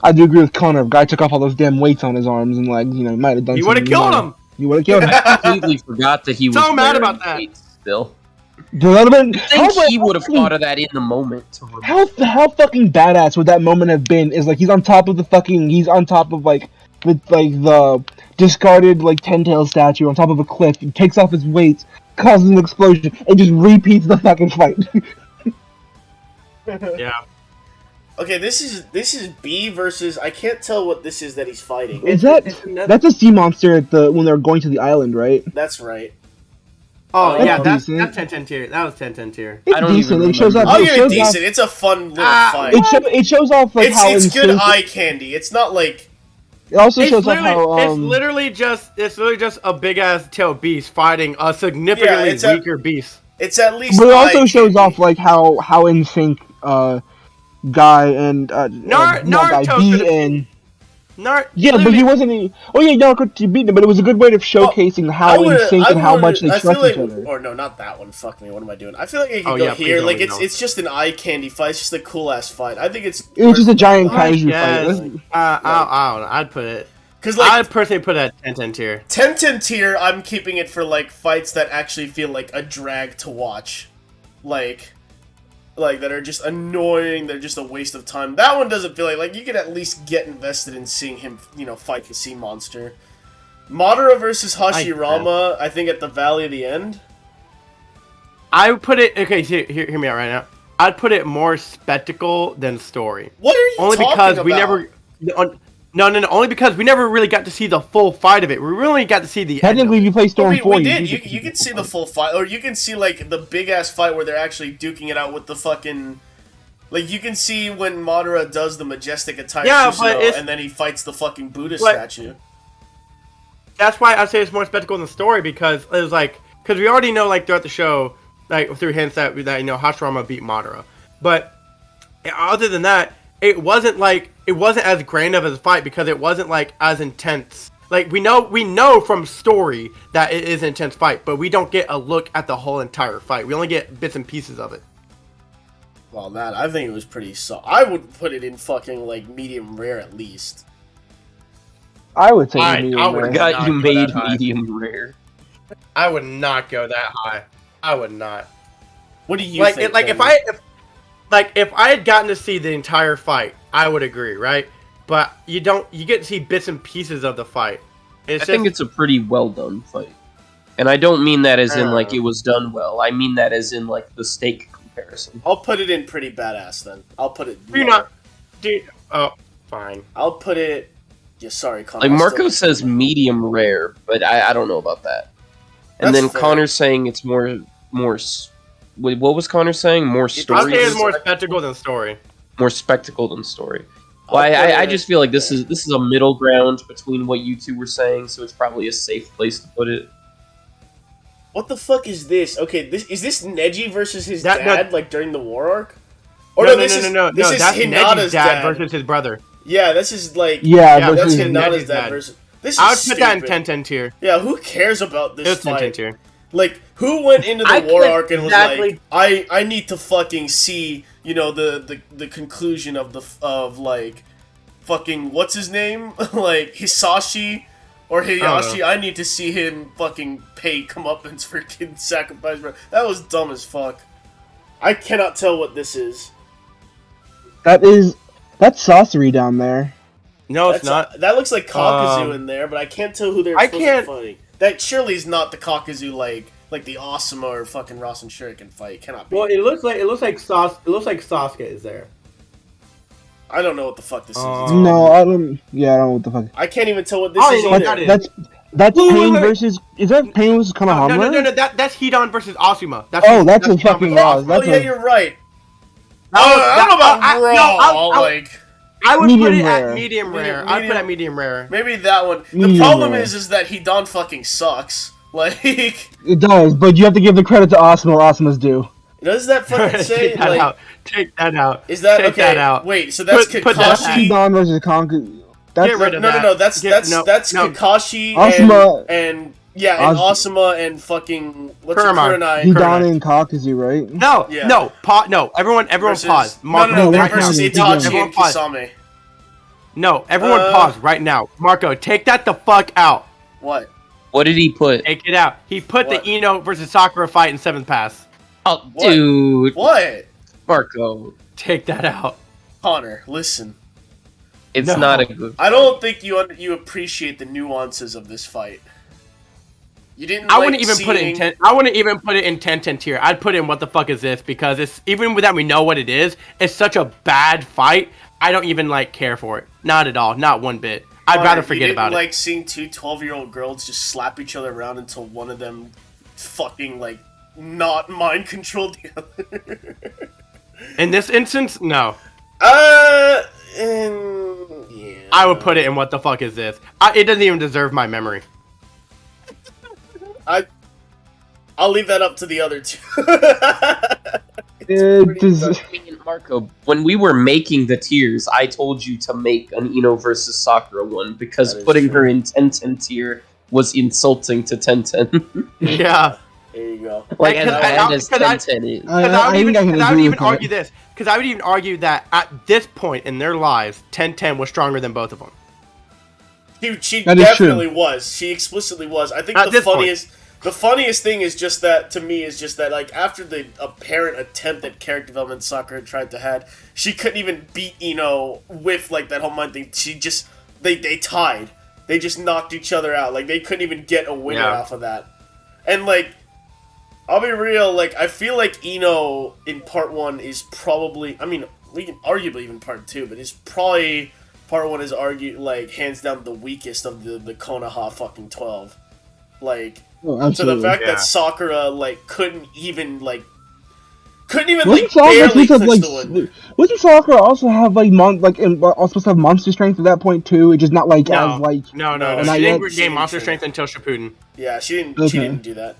I do agree with Connor. If Guy took off all those damn weights on his arms and might have done. You would have something killed more. him. You would have killed him. I completely forgot that he was So mad wearing about that. weights still. That would've been, I think he would have thought of that in the moment. How fucking badass would that moment have been? Is like he's on top of like the discarded like 10-tail statue on top of a cliff. He takes off his weights, causes an explosion, and just repeats the fucking fight. Yeah. Okay, this is B versus. I can't tell what this is that he's fighting. That's a sea monster when they're going to the island, right? That's right. Oh yeah, that's decent. 10-10 tier. That was 10-10 tier. It's I don't decent. even It shows remember. off. I'll It give it shows decent. off, It's a fun little fight. it shows off like how It's good insane- eye candy. It's not like. It also shows off how it's literally just a big ass tail beast fighting a significantly weaker beast. It's at least. But it also eye shows candy. off like how in sync Guy and Naruto B could've- and but literally- he wasn't. Oh yeah, Naruto beat him, but it was a good way of showcasing how in sync and how much they trust each other. Or no, not that one. Fuck me. What am I doing? I feel like I can Oh, go yeah, here. please Like don't, it's just an eye candy fight. It's just a cool ass fight. I think it's. It was just a giant I kaiju guess. fight. I don't know. I'd put it. Because like I'd personally put it at 10-10 tier. 10-10 tier, I'm keeping it for like fights that actually feel like a drag to watch, like that are just annoying. They're just a waste of time. That one doesn't feel like you could at least get invested in seeing him, fight the sea monster. Madara versus Hashirama, I think at the Valley of the End. I would put it. Okay, hear me out right now. I'd put it more spectacle than story. What are you Only talking because about? we never. No. Only because we never really got to see the full fight of it. We really got to see the. Technically, if you play Storm 4, we did. You can see the full fight, or you can see like the big ass fight where they're actually duking it out with the fucking. Like you can see when Madara does the majestic attire, and then he fights the fucking Buddha statue. That's why I say it's more spectacle than story, because it was because we already know throughout the show, through hints that Hashirama beat Madara, but other than that, it wasn't as grand of a fight because it wasn't as intense. We know from story that it is an intense fight, but we don't get a look at the whole entire fight. We only get bits and pieces of it. Well, I think it was pretty I would put it in fucking medium rare at least. I would say medium rare. Forgot you made medium rare. I would not go that high. I would not. What do you think? If I had gotten to see the entire fight, I would agree, right? But you get to see bits and pieces of the fight. I think it's a pretty well done fight. And I don't mean that as in it was done well. I mean that as in the stake comparison. I'll put it in pretty badass then. I'll put it. Fine. I'll put it. Yeah, sorry, Connor. Marco says medium rare, but I don't know about that. And then fair. Connor's saying it's more. Wait, what was Connor saying? More story. I'll say it's more spectacle than story. More spectacle than story. Well, I just feel like this is a middle ground between what you two were saying, so it's probably a safe place to put it. What the fuck is this? Okay, is this Neji versus his dad, during the war arc? Or no, this is Hinata's dad versus his brother. Yeah, this is that's Hinata's dad versus. This is I would stupid. put that in 10-10 tier. Yeah, who cares about this fight? 10-10 tier. Who went into the war arc and was like, I need to fucking see, the conclusion of fucking what's his name, Hisashi or Hiyashi. I need to see him fucking pay comeuppance for getting sacrificed. Bro. That was dumb as fuck. I cannot tell what this is. That's Sorcery down there. No, it's not. That looks like Kakuzu in there, but I can't tell who they're supposed to be fighting. That surely is not the Kakuzu like the Asuma or fucking Rasen Shuriken fight. It cannot be. Well, it looks like Sasuke is there. I don't know what the fuck this is. No, I don't. Yeah, I don't know what the fuck. I can't even tell what this is either. That's Pain versus. Is that Pain versus Konohama? No. That's Hidan versus Asuma. That's a fucking Raw. You're right. I don't know about Raw. I would put it at medium rare. I'd put it at medium rare. Maybe that one. The problem is that Hidan fucking sucks. It does, but you have to give the credit to Asuma. Asumu's due. Does that fucking say Take that out. Is that Take that out? Wait, so that's Kakashi. Hidan versus Konku. Get rid of that. No. That's Kakashi Asuma and Asuma and fucking Kurenai. Hidan and Kakuzu, right? No. Everyone pause. No. Versus Itachi and Kisame. No, everyone pause right now. Marco, take that the fuck out. What? What did he put? Take it out. He put the Ino versus Sakura fight in 7th pass. Oh, What? dude. What? Marco. Take that out. Connor, listen. It's No. not a good I don't think you appreciate the nuances of this fight. You didn't. I like wouldn't even put it in 10. I wouldn't even put it in 10 tier. I'd put in what the fuck is this, because it's even without we know what it is. It's such a bad fight. I don't even like care for it. Not at all. Not one bit. I'd rather forget about it. Like seeing two 12-year-old girls just slap each other around until one of them fucking like not mind controlled the other. In this instance, no. Yeah. I would put it in what the fuck is this. It doesn't even deserve my memory. I'll leave that up to the other two. Marco, when we were making the tiers, I told you to make an Ino versus Sakura one, because putting her in 10-10 tier was insulting to 10-10. Yeah. There you go. Like, as bad as 10-10 is. Because I would even argue this. Because I would even argue that at this point in their lives, 10-10 was stronger than both of them. She definitely was. She explicitly was. I think the funniest thing is just that, to me, is just that, like, after the apparent attempt at character development Sakura tried to have, she couldn't even beat Ino with, like, that whole mind thing. She just, they tied. They just knocked each other out. Like, they couldn't even get a winner off of that. And, like, I'll be real, like, I feel like Ino in part 1 is probably, I mean, we can arguably even part 2, but it's probably, part 1 is like, hands down the weakest of the Konoha fucking 12. Like, so the fact that Sakura, like, couldn't even barely clinch the win. Wasn't Sakura also have, like, also supposed to have monster strength at that point, too? It's just not, like, No. as, like... No. She didn't gain monster strength until Shippuden. Yeah, she didn't do that.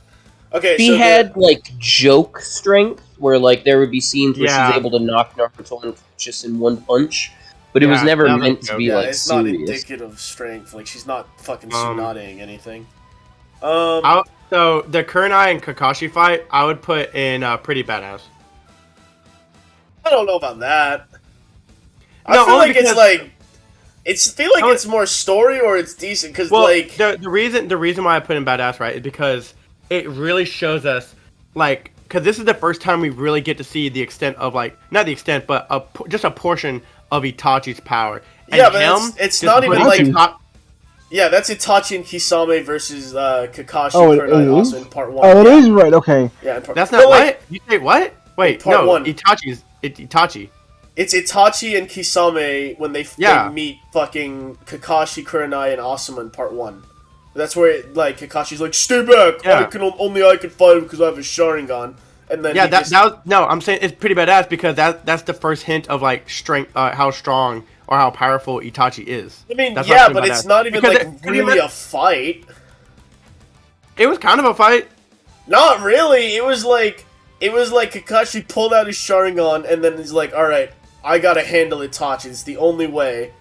Okay, she had, like, joke strength, where, like, there would be scenes where she's able to knock Naruto unconscious in one punch, but it was never meant to be, like, it's serious. not indicative strength. Like, she's not fucking Tsunadeing anything. So, the Kurenai and Kakashi fight, I would put in Pretty Badass. I don't know about that. I feel like it's, like... it's more story, or it's decent, because, like... The reason why I put in Badass, right, is because it really shows us, like... Because this is the first time we really get to see the extent of, like... Not the extent, but just a portion of Itachi's power. And yeah, but it's not even, like... Yeah, that's Itachi and Kisame versus Kakashi Kurenai also in part 1. Oh, it is right, okay. Yeah, in part... That's not what? You say what? Wait, part 1. Itachi. It's Itachi and Kisame when they meet fucking Kakashi, Kurenai, and Asuma in part 1. That's where, like, Kakashi's like, stay back! Yeah. Only I can fight him because I have a Sharingan. And then I'm saying it's pretty badass, because that's the first hint of, like, strength, how strong or how powerful Itachi is. I mean, yeah, but it's not even, really a fight. It was kind of a fight. Not really. It was like Kakashi pulled out his Sharingan, and then he's like, alright, I gotta handle Itachi. It's the only way.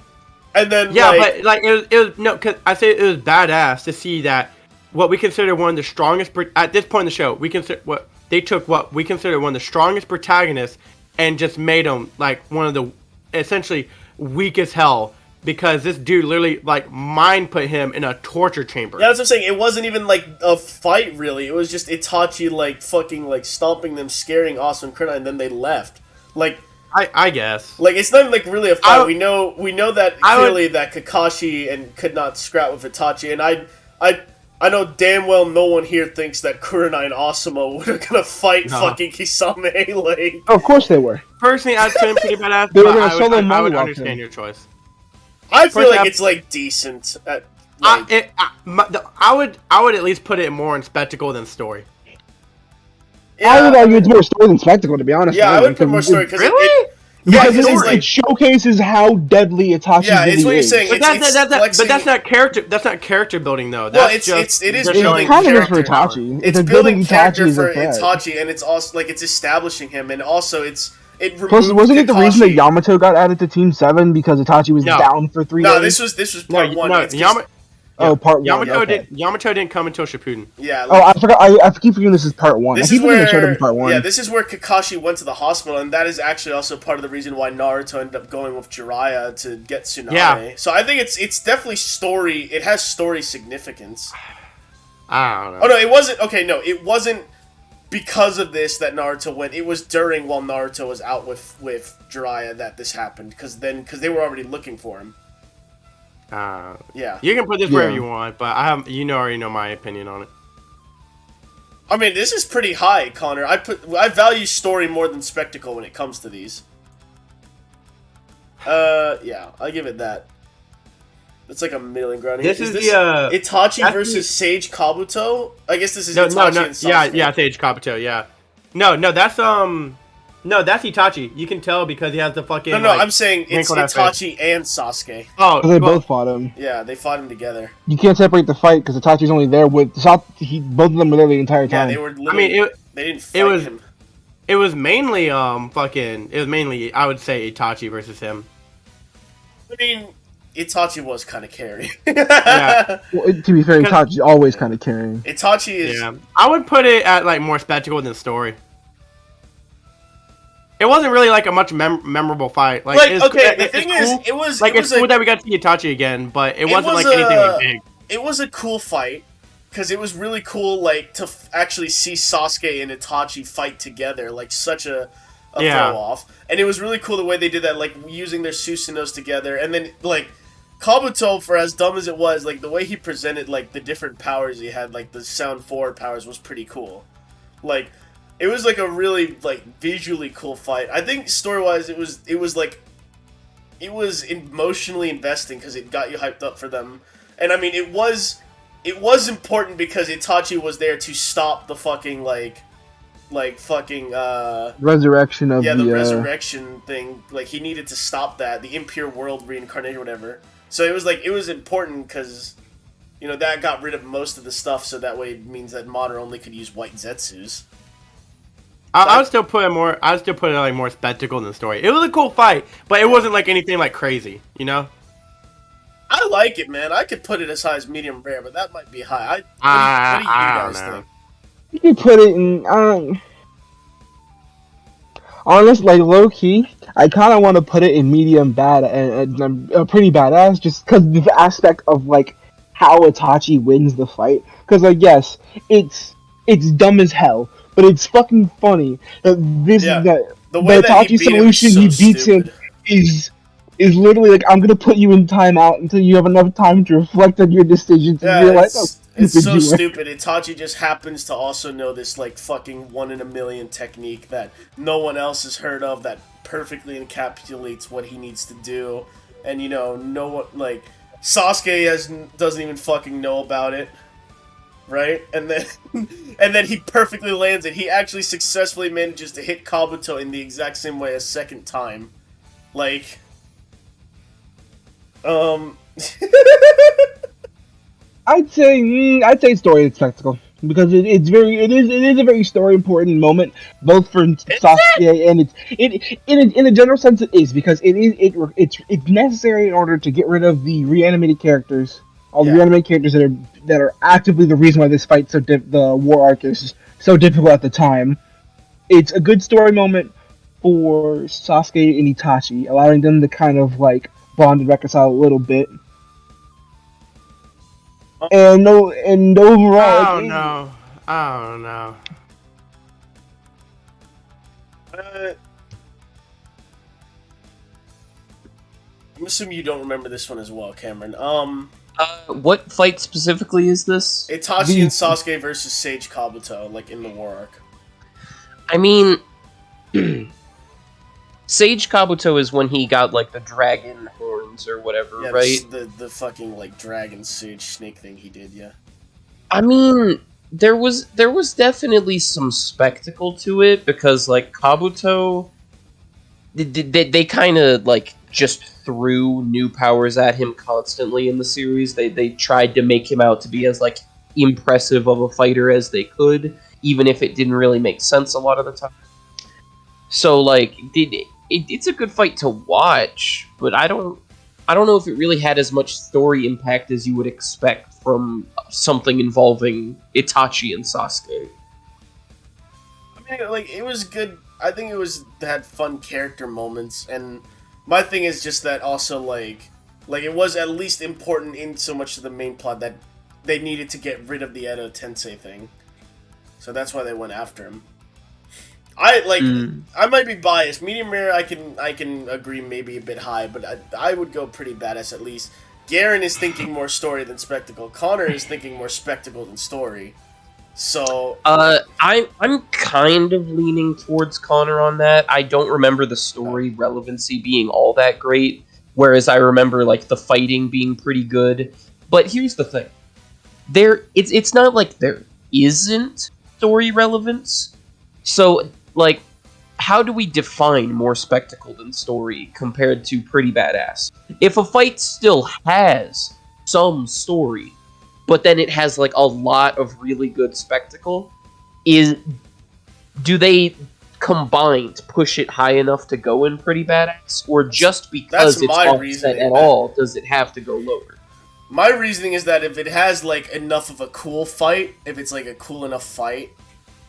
And then, but, like, it was no, because I say it was badass to see that what we consider one of the strongest, at this point in the show, we consider what we consider one of the strongest protagonists, and just made him, like, one of the, essentially, weak as hell, because this dude literally, like, mind put him in a torture chamber. Yeah, that's what I'm saying. It wasn't even, like, a fight, really. It was just Itachi, like, fucking, like, stomping them, scaring Asuma and Kurenai, and then they left. Like... I guess. Like, it's not even, like, really a fight. We know that clearly that Kakashi could not scrap with Itachi, and I know damn well no one here thinks that Kurenai and Asuma were gonna fight fucking Kisame, like... Oh, of course they were. Personally, I'd say pretty badass, they but were gonna solo I would monologue understand him. your choice. I feel like it's, like, decent. I would at least put it more in spectacle than story. Yeah, I would argue it's more story than spectacle, to be honest. Yeah, I would put more story, because really? Because it showcases how deadly Itachi it's what you're saying. But that's not character. That's not character building, though. That's it is building kind of character for Itachi. It's building character for Itachi, and it's also, like, it's establishing him, and also it removes Plus, wasn't it the reason that Kakashi. Yamato got added to Team 7 because Itachi was down for 3 days? No, this was part 1. Part 1. Yamato didn't come until Shippuden. Yeah. I forgot. I keep forgetting this is part 1. This I keep forgetting it showed up in part 1. Yeah, this is where Kakashi went to the hospital, and that is actually also part of the reason why Naruto ended up going with Jiraiya to get Tsunade. Yeah. So I think it's definitely story. It has story significance. I don't know. Oh no, it wasn't. Okay, no, it wasn't. because of this that Naruto went. It was during while Naruto was out with Jiraiya that this happened, because they were already looking for him. Yeah. You can put this wherever you want, but already know my opinion on it. I mean, this is pretty high, Connor. I value story more than spectacle when it comes to these. Yeah, I'll give it that. It's like a middling ground. This is Itachi versus Sage Kabuto? I guess this is Itachi and Sasuke. Yeah, Sage Kabuto, yeah. No, that's Itachi. You can tell because he has the fucking. No, I'm saying it's Itachi and Sasuke. Oh, they both fought him. Yeah, they fought him together. You can't separate the fight because Itachi's only there with both of them were there the entire time. Yeah, they were. Literally, they didn't fight him. It was mainly I would say Itachi versus him. I mean, Itachi was kind of carrying. Yeah. Well, to be fair, Itachi's always kind of carrying. Itachi is. Yeah. I would put it at like more spectacle than story. It wasn't really like a much memorable fight. Like the thing is, it was cool that we got to see Itachi again, but it wasn't like anything like big. It was a cool fight because it was really cool, like to actually see Sasuke and Itachi fight together, like such a throw off. And it was really cool the way they did that, like using their Susanos together, and then like Kabuto, for as dumb as it was, like the way he presented like the different powers he had, like the sound forward powers, was pretty cool. Like. It was like a really like visually cool fight. I think story-wise, it was emotionally investing because it got you hyped up for them. And I mean, it was important because Itachi was there to stop the fucking resurrection of the resurrection thing. Like he needed to stop that, the impure world reincarnation, whatever. So it was important because that got rid of most of the stuff. So that way it means that Madara only could use white Zetsus. I would still put it like more spectacle than story. It was a cool fight, but it wasn't like anything like crazy, I like it, man. I could put it as high as medium rare, but that might be high. What do you guys think? You can put it in. Honest, like low key, I kind of want to put it in medium bad and pretty badass, just because the aspect of like how Itachi wins the fight. Because like yes, it's dumb as hell. But it's fucking funny that the Itachi solution he beats him is literally like, I'm gonna put you in timeout until you have enough time to reflect on your decisions and realize it's so stupid. Itachi just happens to also know this like fucking 1 in a million technique that no one else has heard of that perfectly encapsulates what he needs to do, and Sasuke doesn't even fucking know about it. Right? And then he perfectly lands it. He actually successfully manages to hit Kabuto in the exact same way a second time. Like, I'd say story and spectacle because it is a very story important moment both for Sasuke and in a general sense it is because it's necessary in order to get rid of the reanimated characters. All the reanimated characters that are actively the reason why this fight the war arc is so difficult at the time. It's a good story moment for Sasuke and Itachi, allowing them to kind of like bond and reconcile a little bit. And overall, I don't know. I'm assuming you don't remember this one as well, Cameron. What fight specifically is this? Itachi and Sasuke versus Sage Kabuto, like in the war arc. I mean, Sage Kabuto is when he got like the dragon horns or whatever, right? The fucking like dragon sage snake thing he did, yeah. I mean, there was definitely some spectacle to it because like Kabuto, they kind of like just threw new powers at him constantly in the series. They tried to make him out to be as like impressive of a fighter as they could, even if it didn't really make sense a lot of the time. So like it's a good fight to watch, but I don't know if it really had as much story impact as you would expect from something involving Itachi and Sasuke. I mean, like it was good. I think it had fun character moments, and my thing is just that also like it was at least important in so much to the main plot that they needed to get rid of the Edo Tensei thing. so that's why they went after him. I might be biased. Medium rare, I can agree, maybe a bit high, but I would go pretty badass at least. Garen is thinking more story than spectacle. Connor is thinking more spectacle than story. So I'm kind of leaning towards Connor on that. I don't remember the story relevancy being all that great, whereas I remember like the fighting being pretty good. But here's the thing: it's not like there isn't story relevance. So like, how do we define more spectacle than story compared to pretty badass? If a fight still has some story, but then it has like a lot of really good spectacle, do they combined push it high enough to go in pretty badass, or just because it's offset at all does it have to go lower? My reasoning is that if it has like enough of a cool fight, if it's like a cool enough fight,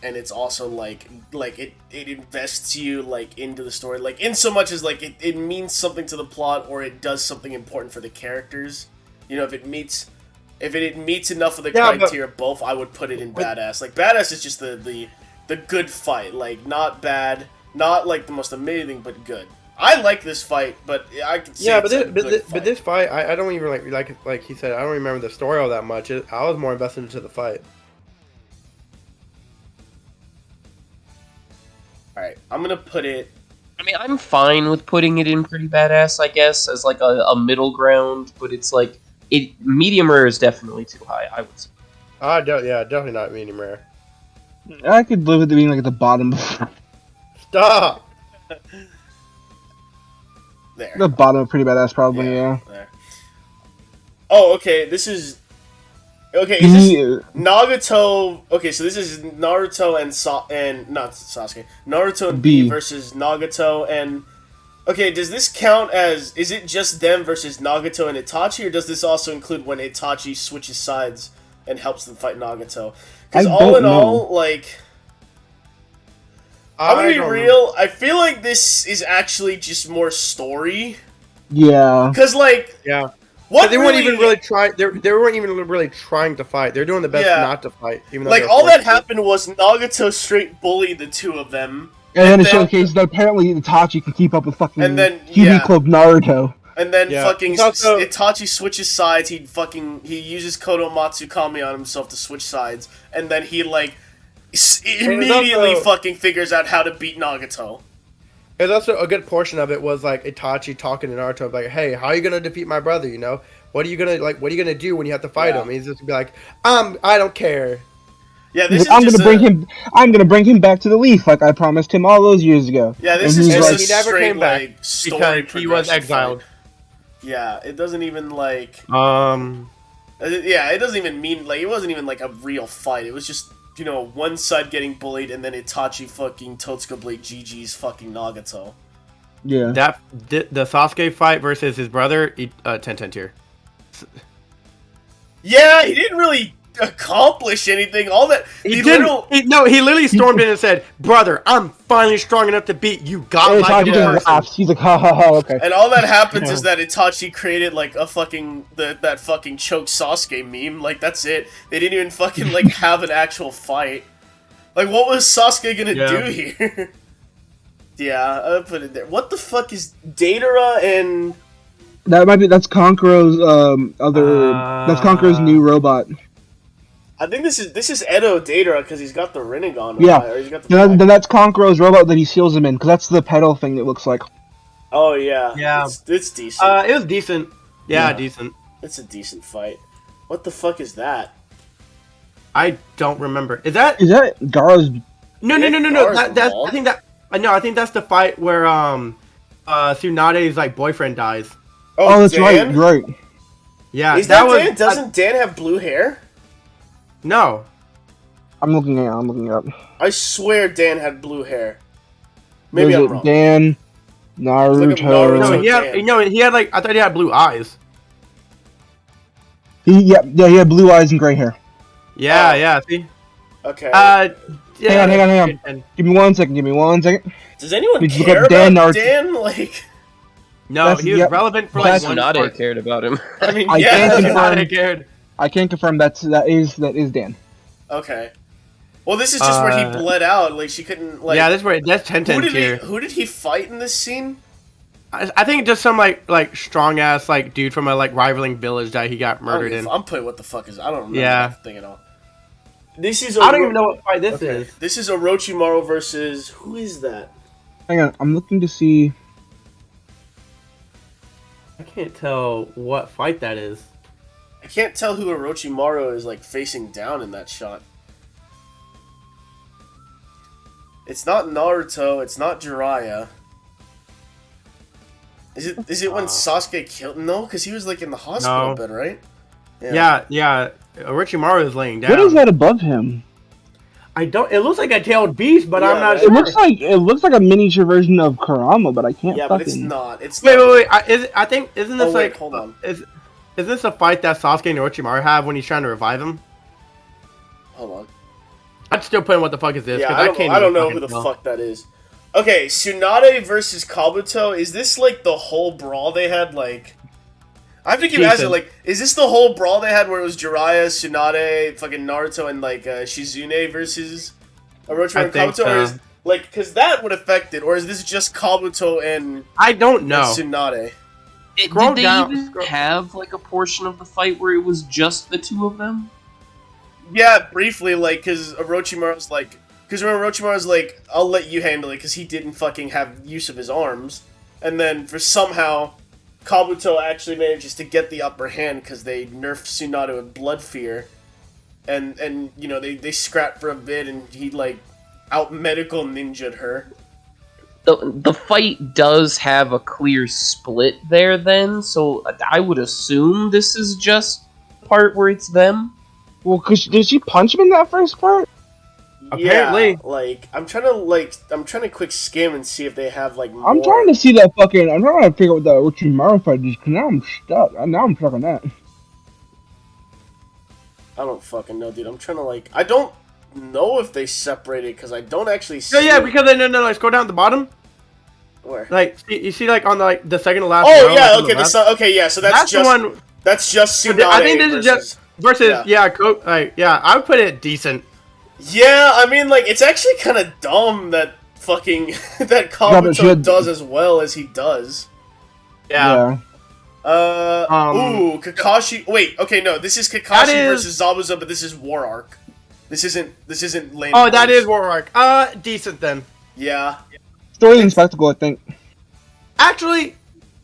and it's also like it invests you like into the story, like in so much as like it means something to the plot, or it does something important for the characters. You know, if it meets enough of the criteria, both, I would put it in badass. Like badass is just the good fight, like not bad, not like the most amazing, but good. I like this fight, but I can see but this fight, I don't even like he said, I don't remember the story all that much. I was more invested into the fight. Alright, I'm gonna put it... I mean, I'm fine with putting it in pretty badass, I guess, as like a middle ground, but it's like, medium rare is definitely too high, I would say. Definitely not medium rare. I could live with it being like at the bottom. Stop! There. The bottom of pretty badass, probably, yeah. There. Oh, okay, this is... Okay, is this Nagato... Okay, so this is Naruto and not Sasuke. Naruto and B versus Nagato and... Okay, does this count as... Is it just them versus Nagato and Itachi, or does this also include when Itachi switches sides and helps them fight Nagato? Because all in all, like... I'm gonna be real, I feel like this is actually just more story. Yeah. Because, like... Yeah. What they weren't even really trying. They weren't even really trying to fight. They're doing the best not to fight. Even though like all that happened was Nagato straight bullied the two of them, and then it showcased that apparently Itachi can keep up with fucking Club Naruto. And then fucking Itachi switches sides. He uses Kodomatsu Kami on himself to switch sides, and then he like immediately fucking figures out how to beat Nagato. There's also a good portion of it was like Itachi talking to Naruto like, "Hey, how are you gonna defeat my brother? You know, what are you gonna do when you have to fight him?" And he's just gonna be like, I don't care." Yeah, this I'm gonna bring him back to the Leaf like I promised him all those years ago. Yeah, this is just he never came back because he was exiled. Yeah, it doesn't even like it doesn't even mean like it wasn't even like a real fight. It was just, you know, one side getting bullied, and then Itachi fucking Totsuka Blade GG's fucking Nagato. Yeah. The Sasuke fight versus his brother, 10/10 tier. Yeah, he didn't really accomplish anything. All that he literally stormed in and said, "Brother, I'm finally strong enough to beat you." He's like, ha ha ha. Okay. And all that happens is that Itachi created like a fucking that fucking choke Sasuke meme. Like that's it. They didn't even fucking like have an actual fight. Like what was Sasuke gonna do here? Yeah, I'll put it there. What the fuck is Datara and? That's Konkuro's that's Konkuro's new robot. I think this is Edo Datara because he's got the Rinnegan. Yeah, he's got then that's Konkuro's robot that he seals him in, because that's the pedal thing it looks like. Oh yeah, yeah, it's decent. It was decent. Yeah, decent. It's a decent fight. What the fuck is that? I don't remember. Is that Gaara's? No. I think that's the fight where Tsunade's like boyfriend dies. Oh, that's Dan? right. Yeah, is that Dan? Doesn't Dan have blue hair? No. I'm looking it up. I swear Dan had blue hair. Maybe I'm wrong. Dan, Naruto. No, he had like, I thought he had blue eyes. He had blue eyes and gray hair. Yeah, see? Okay. Hang on. Give me 1 second. Does anyone care about Dan? Like... No, he was relevant for like one part. Tsunade cared about him. I mean, Tsunade cared. I can't confirm that is Dan. Okay. Well, this is just where he bled out. Like she couldn't. Like, yeah, that's 10-10 tier. Who did he fight in this scene? I think just some like strong ass like dude from a like rivaling village that he got murdered in. I'm putting what the fuck is. I don't remember that thing at all. This is. I don't even know what fight this is. This is Orochimaru versus who is that? Hang on, I'm looking to see. I can't tell what fight that is. I can't tell who Orochimaru is like facing down in that shot. It's not Naruto. It's not Jiraiya. Is it when Sasuke killed? No, because he was like in the hospital bed, right? Yeah. Orochimaru is laying down. What is that above him? I don't. It looks like a tailed beast, but I'm not It sure. It looks like a miniature version of Kurama, but I can't. Yeah, fucking... but it's not. It's wait. not. I think isn't this like? Hold on. Is this a fight that Sasuke and Orochimaru have when he's trying to revive him? Hold on. I'm still putting what the fuck is this? Yeah, I don't know who the fuck that is. Okay, Tsunade versus Kabuto. Is this like the whole brawl they had? Like, I have to keep asking. Like, is this the whole brawl they had where it was Jiraiya, Tsunade, fucking Naruto, and like Shizune versus Orochimaru and Kabuto? Or is like, because that would affect it, or is this just Kabuto and I don't know. Tsunade? Did they even have like a portion of the fight where it was just the two of them? Yeah, briefly, like, because Orochimaru's like. Because remember, Orochimaru's like, I'll let you handle it, because he didn't fucking have use of his arms. And then, for somehow, Kabuto actually manages to get the upper hand, because they nerfed Tsunade with Blood Fear. And you know, they scrapped for a bit, and he, like, out-medical ninja'd her. The fight does have a clear split there, then, so I would assume this is just the part where it's them. Well, cause did she punch him in that first part? Apparently. Yeah, like, I'm trying to quick skim and see if they have, like, more. I'm trying to see that fucking. I'm trying to figure out what that Orochimaru fight is, because now I'm stuck. Now I'm stuck on that. I don't fucking know, dude. I'm trying to, like, I don't know if they separated, because I don't actually see. Yeah, because no, let's go down at the bottom. Where? Like, you see, like, on the, like, the second to last Oh, row, yeah, like, okay, okay, yeah, so that's just. the one. That's just Tsunade. I think this is just. Versus, I would put it decent. Yeah, I mean, like, it's actually kind of dumb that fucking that Kabuto does as well as he does. Yeah. Ooh, Kakashi. Wait, okay, no, this is Kakashi versus Zabuza, but this is War Arc. This isn't Lane. Oh, that is War Arc. Decent then. Yeah. Story and spectacle, I think. Actually,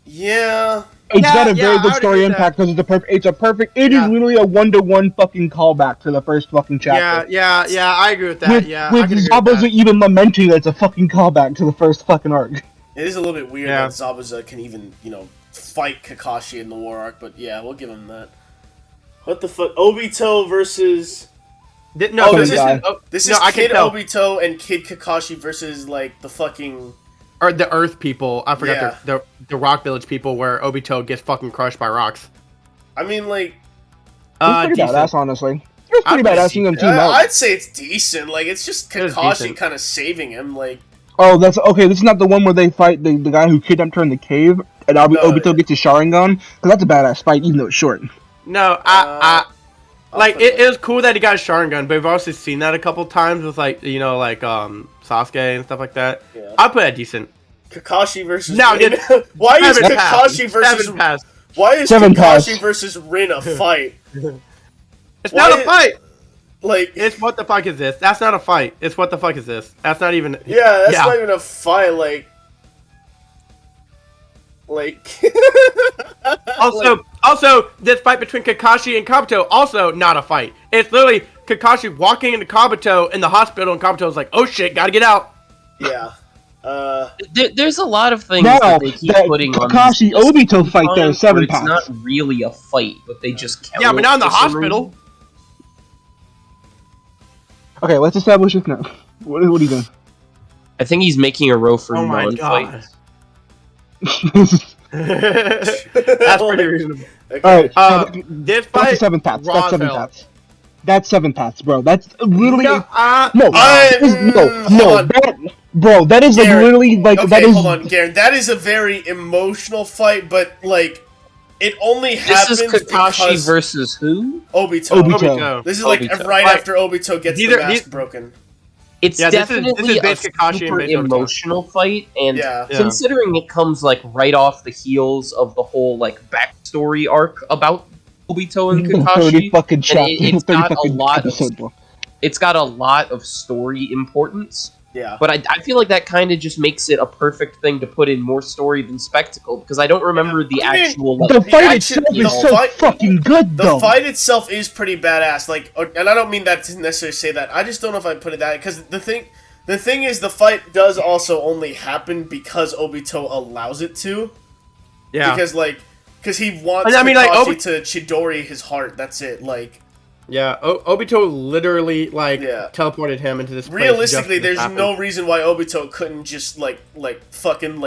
yeah. It's got a very good story impact because it's a perfect. It is literally a 1-to-1 fucking callback to the first fucking chapter. Yeah, I agree with that. With Zabuza even lamenting that it's a fucking callback to the first fucking arc. It is a little bit weird that Zabuza can even, fight Kakashi in the War Arc, but yeah, we'll give him that. What the fuck? Obito versus. This is Kid Obito and Kid Kakashi versus like the fucking. Or the Earth people. I forgot the Rock Village people where Obito gets fucking crushed by rocks. I mean, like... It's pretty badass, honestly. It's pretty badass seeing them team up. I'd say it's decent. Like, it's just Kakashi kind of saving him, like... Oh, that's... Okay, this is not the one where they fight the guy who kidnapped her in the cave, and Obito gets his Sharingan? Because that's a badass fight, even though it's short. No, it was cool that he got his Sharingan, but we've also seen that a couple times with, like, Sasuke and stuff like that. Yeah. I'll put it decent. Kakashi versus Rin. Why is Kakashi versus Rin a fight? It's not a fight. Like, it's what the fuck is this? That's not a fight. It's what the fuck is this? That's not even. Yeah, that's not even a fight. Like. Also, this fight between Kakashi and Kabuto, also not a fight. It's literally Kakashi walking into Kabuto in the hospital, and Kabuto's like, "Oh shit, gotta get out." Yeah. There's a lot of things that they keep putting on Kakashi Obito fight there, 7 packs. It's not really a fight, but they just but not in the hospital. Okay, let's establish this now. What are you doing? I think he's making a row for non-fight. That's pretty reasonable. Okay. Alright, this fight. That's 7 paths. That's 7 paths. That's 7 paths, bro. That's literally that is Garen, like literally like okay, that is. Hold on, Garen. That is a very emotional fight, but like, it only This happens is Kakashi because versus who? Obito. This is like Obito. right after Obito gets the mask broken. It's definitely this is a based Kakashi and super based Obito. emotional fight, and Yeah. considering it comes like right off the heels of the whole like backstory arc about Obito and 30 Kakashi, fucking and chapters. it's 30 got a fucking lot of episodes. it's got a lot of story importance. Yeah. But I feel like that kind of just makes it a perfect thing to put in more story than spectacle, because I don't remember the actual like The fight action- itself the is so fight- fucking good, The though. fight itself is pretty badass. Like, and I don't mean that to necessarily say that. I just don't know if I put it that because the thing is, the fight does also only happen because Obito allows it to. Yeah. Because he wants I mean, like, Kakashi to Chidori his heart. That's it. Like, Yeah, Obito literally teleported him into this place. Realistically, just there's happened. no reason why Obito couldn't just fucking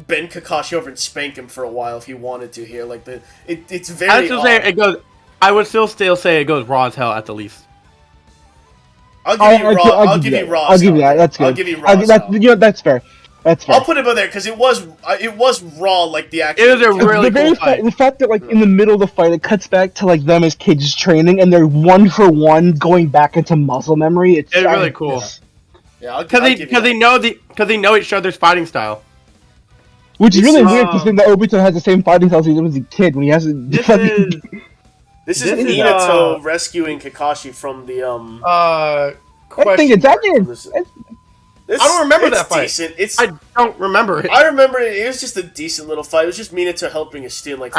bend Kakashi over and spank him for a while if he wanted to here. Like it's very. I would still say it goes. I would still say it goes raw as hell at the least. I'll give you raw. I'll give you raw. I'll give you that. That's good. I'll give you raw. That's fair. That's fair. I'll put it up there because it was raw, like the actual. It was a really cool fight. The fact that in the middle of the fight, it cuts back to them as kids training, and they're 1-for-1 going back into muscle memory. It's really cool. Yeah, because they know each other's fighting style. Which is really weird because Obito has the same fighting style as he did as a kid when he hasn't. This is Minato rescuing Kakashi from the I think it's actually. I don't remember that fight. Decent. I don't remember it. I remember it. It was just a decent little fight. It was just Minato helping his steal Well,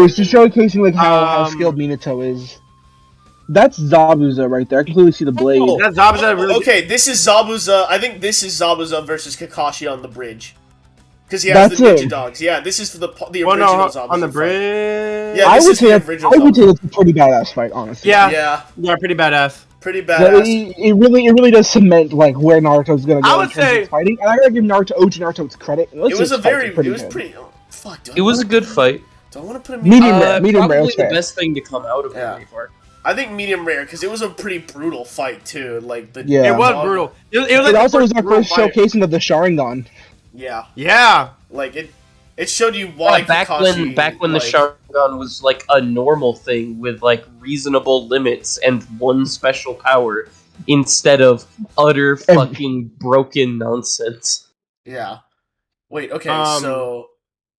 it's just showcasing how skilled Minato is. That's Zabuza right there. I can clearly see the blade. That's Zabuza. Really okay, this is Zabuza. I think this is Zabuza versus Kakashi on the bridge. Because he has the ninja dogs. Yeah, this is for the original Zabuza on the bridge. Yeah, I would say that's a pretty badass fight, honestly. Yeah, pretty badass. Pretty badass. It really does cement where Naruto's gonna go. I would say fighting, and I gotta give Naruto its credit. It was pretty. Fuck. It was a good fight. Do I want to put a medium rare? Medium rare. Probably the best thing to come out of the part. I think medium rare because it was a pretty brutal fight too. It was brutal. It also was our first showcasing of the Sharingan. Yeah. Yeah. It showed you why back when the Sharingan was a normal thing with reasonable limits and one special power instead of utter fucking broken nonsense. Yeah. Wait. Okay. So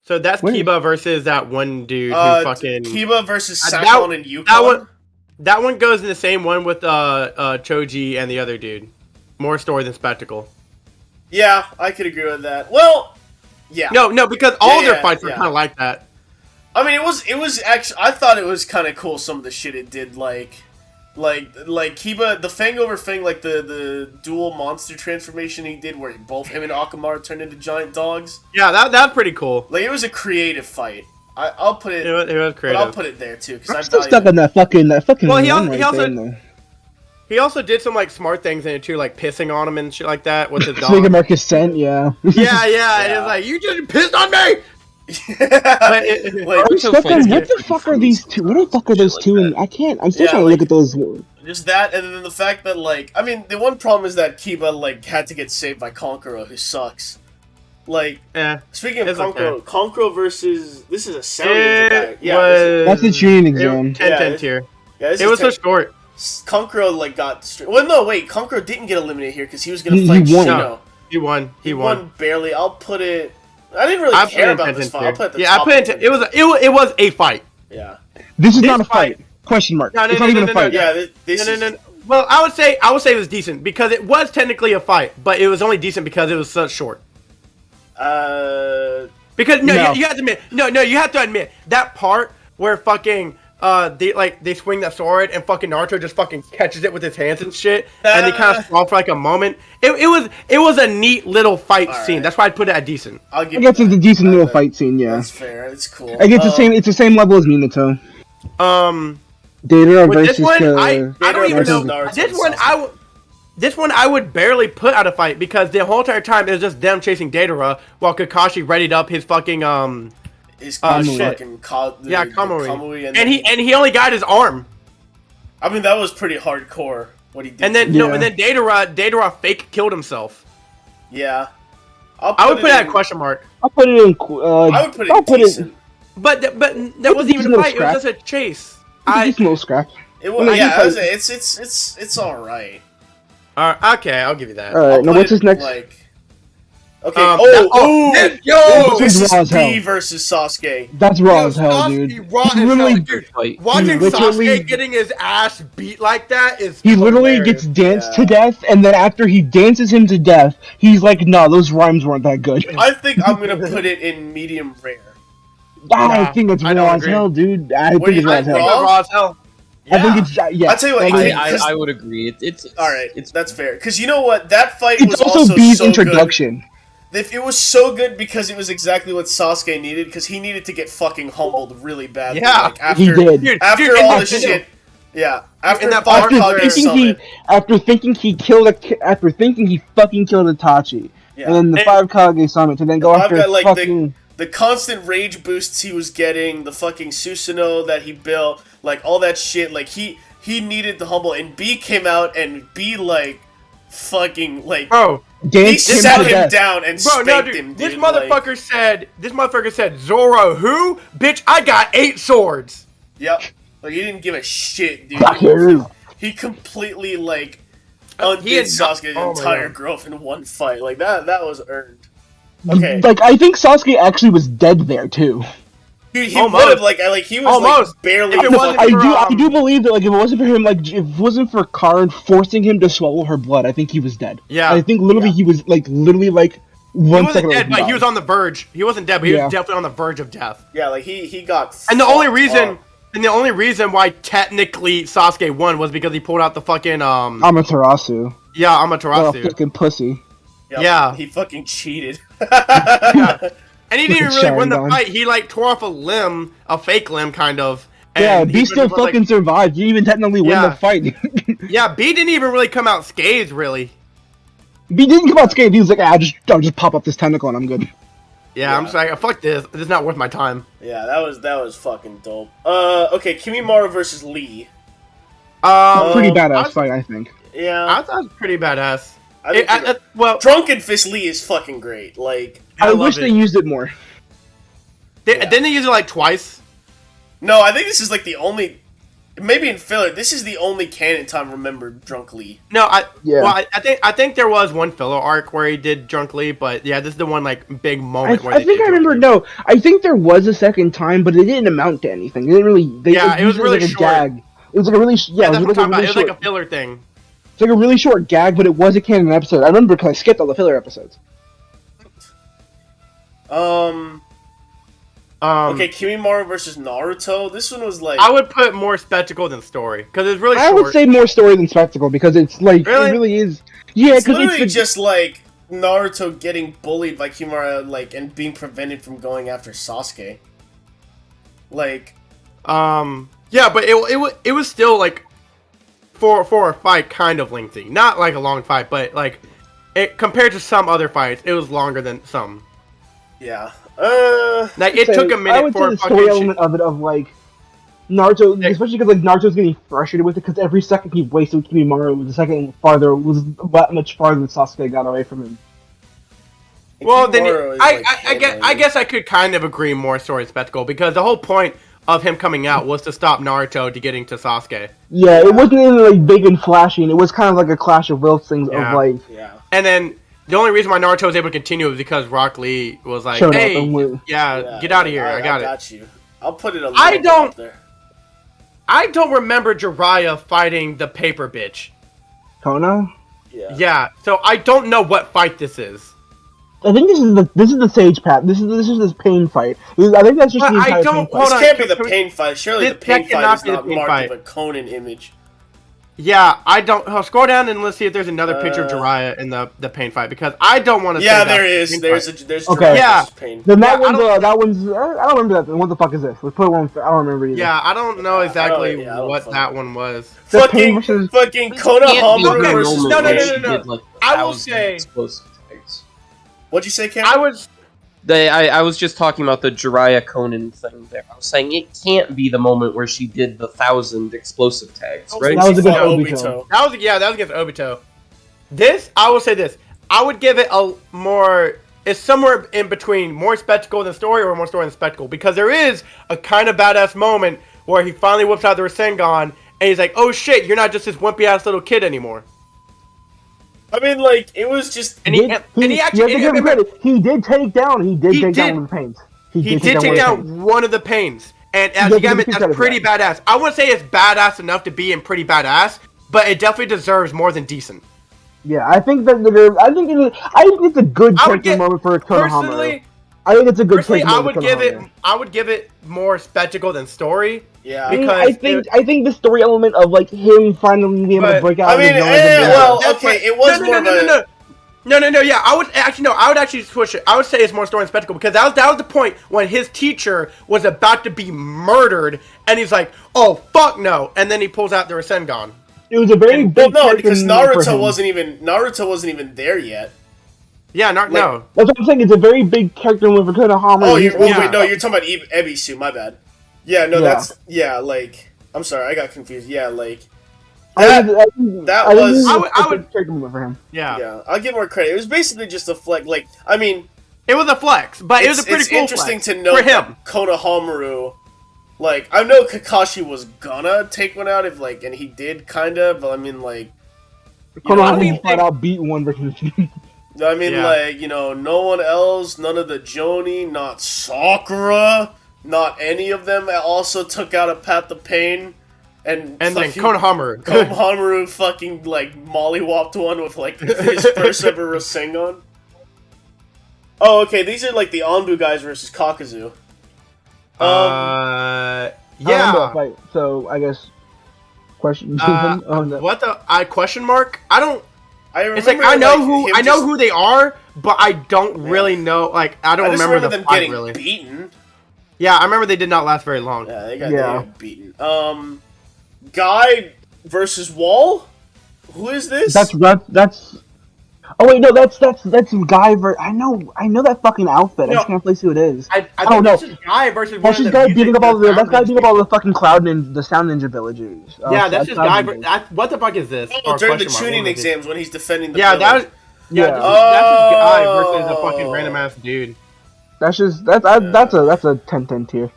that's Kiba versus that one dude who fucking Kiba versus Sakon and Yukon. That one goes in the same one with Choji and the other dude. More story than spectacle. Yeah, I could agree with that. Well. Yeah. No, because all their fights were kind of like that. I mean, it was actually. I thought it was kind of cool. Some of the shit it did, like Kiba, the Fang over Fang, the dual monster transformation he did, where both him and Akamaru turned into giant dogs. Yeah, that's pretty cool. It was a creative fight. I'll put it. It was creative. But I'll put it there too because I'm still stuck on that fucking. Well, he also did some smart things in it too, like pissing on him and shit like that with his dog. Speaking of Marcus Sent, yeah. Yeah. It was like, you just pissed on me. What the fuck are these two? What the fuck are those two? And I can't. I'm still trying to look at those. Just that, and then the fact that I mean, the one problem is that Kiba had to get saved by Konkuro, who sucks. Speaking of Konkuro, Konkuro versus this is a sound guy. Yeah, that's the tuning exam. 10 tier. Yeah, it was so short. Konkuro got straight. Well, no, wait. Konkuro didn't get eliminated here because he was gonna fight Shino. He won. He won barely. I'll put it. I didn't really care about this fight. I'll put it at the top. I put it. It was a fight. Yeah. This is not a fight. Question mark. No, it's not even a fight. Yeah. No. Well, I would say it was decent because it was technically a fight, but it was only decent because it was so short. Because you have to admit. You have to admit that part where fucking they swing that sword and fucking Naruto just fucking catches it with his hands and shit, and they kind of stall for a moment. It was a neat little fight scene. Right. That's why I put it at decent. I guess it's a decent little fight scene. Yeah, that's fair. It's cool. I guess it's the same level as Minato. Data versus this one, I don't even know. Naruto This one I would barely put out a fight because the whole entire time it was just them chasing Datara while Kakashi readied up his fucking Kamui, and he only got his arm. I mean, that was pretty hardcore what he did. And then Datara fake killed himself. Yeah, I would put it at question mark. I'll put it in. I would put it decent. But that wasn't even a fight. It was just a chase. It's a little scrap. It was, yeah, it's all right. Okay, I'll give you that. All right, now what's his next? Like, okay. This is B versus Sasuke. That's raw as hell, dude. Watching Sasuke getting his ass beat like that is. He literally gets danced to death, and then after he dances him to death, he's like, "Nah, those rhymes weren't that good." I think I'm gonna put it in medium rare. I think it's raw as hell, dude. I think it's raw as hell. Raw as hell. Yeah. I think it's yeah. I'll tell you what. I would agree. It's all right. That's fair. Because you know what, that fight was also B's so introduction. Good. It was so good because it was exactly what Sasuke needed. Because he needed to get fucking humbled really badly. Yeah, like, after, he did. After all the shit. Yeah. After thinking he fucking killed Itachi. Yeah. And then the 5 Kage summit to then go after fucking. The constant rage boosts he was getting, the fucking Susanoo that he built, like all that shit, like he needed the humble, and B came out and B like fucking like he sat him down and spanked him. This motherfucker said Zoro who? Bitch, I got 8 swords. Yep. Like he didn't give a shit, dude. He completely like undid Sasuke's entire growth in one fight. Like that was earned. Okay. Like I think Sasuke actually was dead there too. Dude, he would have like he was almost like, barely. I do believe that like if it wasn't for him, like if it wasn't for Karn forcing him to swallow her blood, I think he was dead. Yeah. I think literally he was like like 1 second. He wasn't dead, but he was on the verge. He wasn't dead, but he was definitely on the verge of death. Yeah, like he got. And the only reason why technically Sasuke won was because he pulled out the fucking Amaterasu. Yeah, Amaterasu. Fucking pussy. Yep, yeah. He fucking cheated. Yeah. And he didn't really win the fight. He like tore off a fake limb kind of. And B still fucking survived. He didn't even technically win the fight. Yeah, B didn't even really come out scathed, really. B didn't come out scathed. He was like, I'll just pop up this tentacle and I'm good. Yeah, I'm just like, fuck this. This is not worth my time. Yeah, that was fucking dope. Okay, Kimimaro versus Lee. Pretty badass fight, I think. Yeah, I thought it was pretty badass. Well, Drunken Fist Lee is fucking great. Like, I wish they used it more. Didn't they use it like twice? No, I think this is like the only. Maybe in filler, this is the only canon time remembered Drunk Lee. No, I think there was one filler arc where he did Drunk Lee, but yeah, this is the one like big moment where I think I remember. No, I think there was a second time, but it didn't amount to anything. It didn't really. It was really like short. A gag. It was like a really that's what I'm talking about. It was like a filler thing. It's like a really short gag, but it was a canon episode. I remember because I skipped all the filler episodes. Okay, Kimimaro versus Naruto. This one was like I would put more spectacle than story because it's really. I would say more story than spectacle because it's like it really is. Yeah, because it's just like Naruto getting bullied by Kimimaro, like, and being prevented from going after Sasuke. Like, yeah, but it was still like for a fight kind of lengthy, not like a long fight, but like it compared to some other fights, it was longer than some. Yeah. Like it took a minute I would for say the story element of it of like Naruto, especially because like Naruto's getting frustrated with it because every second he wasted with Kimimaro was a second farther was much farther than Sasuke got away from him. Well, then I guess I could kind of agree more story spectacle because the whole point of him coming out was to stop Naruto to getting to Sasuke. Yeah, it wasn't even like big and flashy, and it was kind of like a Clash of Wills thing of like. Yeah. And then the only reason why Naruto was able to continue was because Rock Lee was like, "Hey, get out of here! I got you. I'll put it a little bit up there. I don't remember Jiraiya fighting the paper bitch. Kono? Yeah. Yeah. So I don't know what fight this is. I think this is the Sage Path. This is this pain fight. I think that's just the entire pain fight. This can't be the pain fight. Surely the pain fight is not marked with a Conan image. Yeah, I don't. Scroll down and let's see if there's another picture of Jiraiya in the pain fight because I don't want to. Yeah, there is. There's okay. Yeah. Pain. Then that one's I don't remember that. What the fuck is this? Let's put one. I don't remember either. Yeah, I don't know exactly what that one was. Fucking Konohamaru versus No. I will say. What'd you say, Cam? I was just talking about the Jiraiya Conan thing there. I was saying it can't be the moment where she did the 1,000 explosive tags, right? That was against Obito. That was against Obito. I will say this. I would give it a more is somewhere in between more spectacle than story or more story than spectacle. Because there is a kind of badass moment where he finally whips out the Rasengan and he's like, oh shit, you're not just this wimpy ass little kid anymore. I mean, like, it was just... He did take down one of the pains. He did take down one of the pains. And as you got that's pretty badass. I wouldn't say it's badass enough to be in pretty badass, but it definitely deserves more than decent. Yeah, I think it's a good character moment for Konohamaru. I think it's a good character moment for Konohamaru. I would give it more spectacle than story. Yeah, because I think the story element of like him finally being able to break out. It was more of a... No. Yeah, I would actually switch it. I would say it's more story and spectacle because that was the point when his teacher was about to be murdered, and he's like, "Oh fuck no!" And then he pulls out the Rasengan. It was a very big because Naruto wasn't even there yet. Yeah, no. That's what I'm saying. It's a very big character moment for Konohamaru. Oh, you're talking about Ebisu. My bad. Yeah, no, that's like. I'm sorry, I got confused. Yeah, like. I would character moment for him. Yeah, I'll give more credit. It was basically just a flex. Like, I mean, it was a flex, but it was a pretty cool interesting flex to know for him. Konohamaru. Like, I know Kakashi was gonna take one out and he did kinda, but I mean, like, Konohamaru flat out beat one versus two. I mean, no one else, none of the Jonin, not Sakura, not any of them also took out a Path of Pain. And then Konohamaru. Konohamaru fucking, mollywopped one with, his first ever Rasengan. Oh, okay, these are, the Anbu guys versus Kakuzu. Yeah. Fight, so, I guess... Question... What the... question mark? I don't... I know who they are, but I don't really know, I don't remember them fight, getting really. beaten. Yeah, I remember they did not last very long. Yeah, they got beaten. Guy versus Wall? Who is this? That's. Oh wait, no, that's Guy versus. I know that fucking outfit. I just can't place who it is. I think this is Guy versus. That's just Guy beating up all the fucking Cloud Ninja, the Sound Ninja villages. That's just Guy. What the fuck is this? Oh, during the tuning exams when he's defending the. Yeah, that's just Guy versus a fucking random ass dude. That's a 10-10 tier.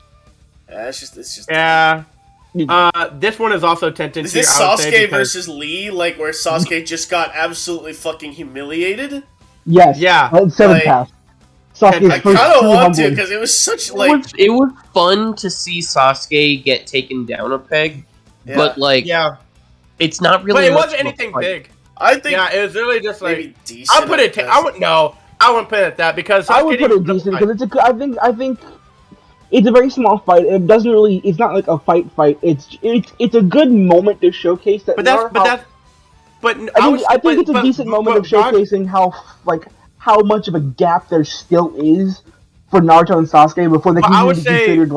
Yeah, it's just. Yeah. This one is also 10-10 tier. Is this Sasuke versus Lee, where Sasuke just got absolutely fucking humiliated? Yes. Yeah. 7 pass. I kind of want to because it was such It was fun to see Sasuke get taken down a peg, but it's not really. But it wasn't anything big. I think. Yeah, it was really just maybe decent. I'll put it. I wouldn't put it at that because I would put it decent because I think it's a very small fight. It doesn't really. It's not like a fight. It's a good moment to showcase that. I think it's a decent moment of showcasing how much of a gap there still is for Naruto and Sasuke before they can be considered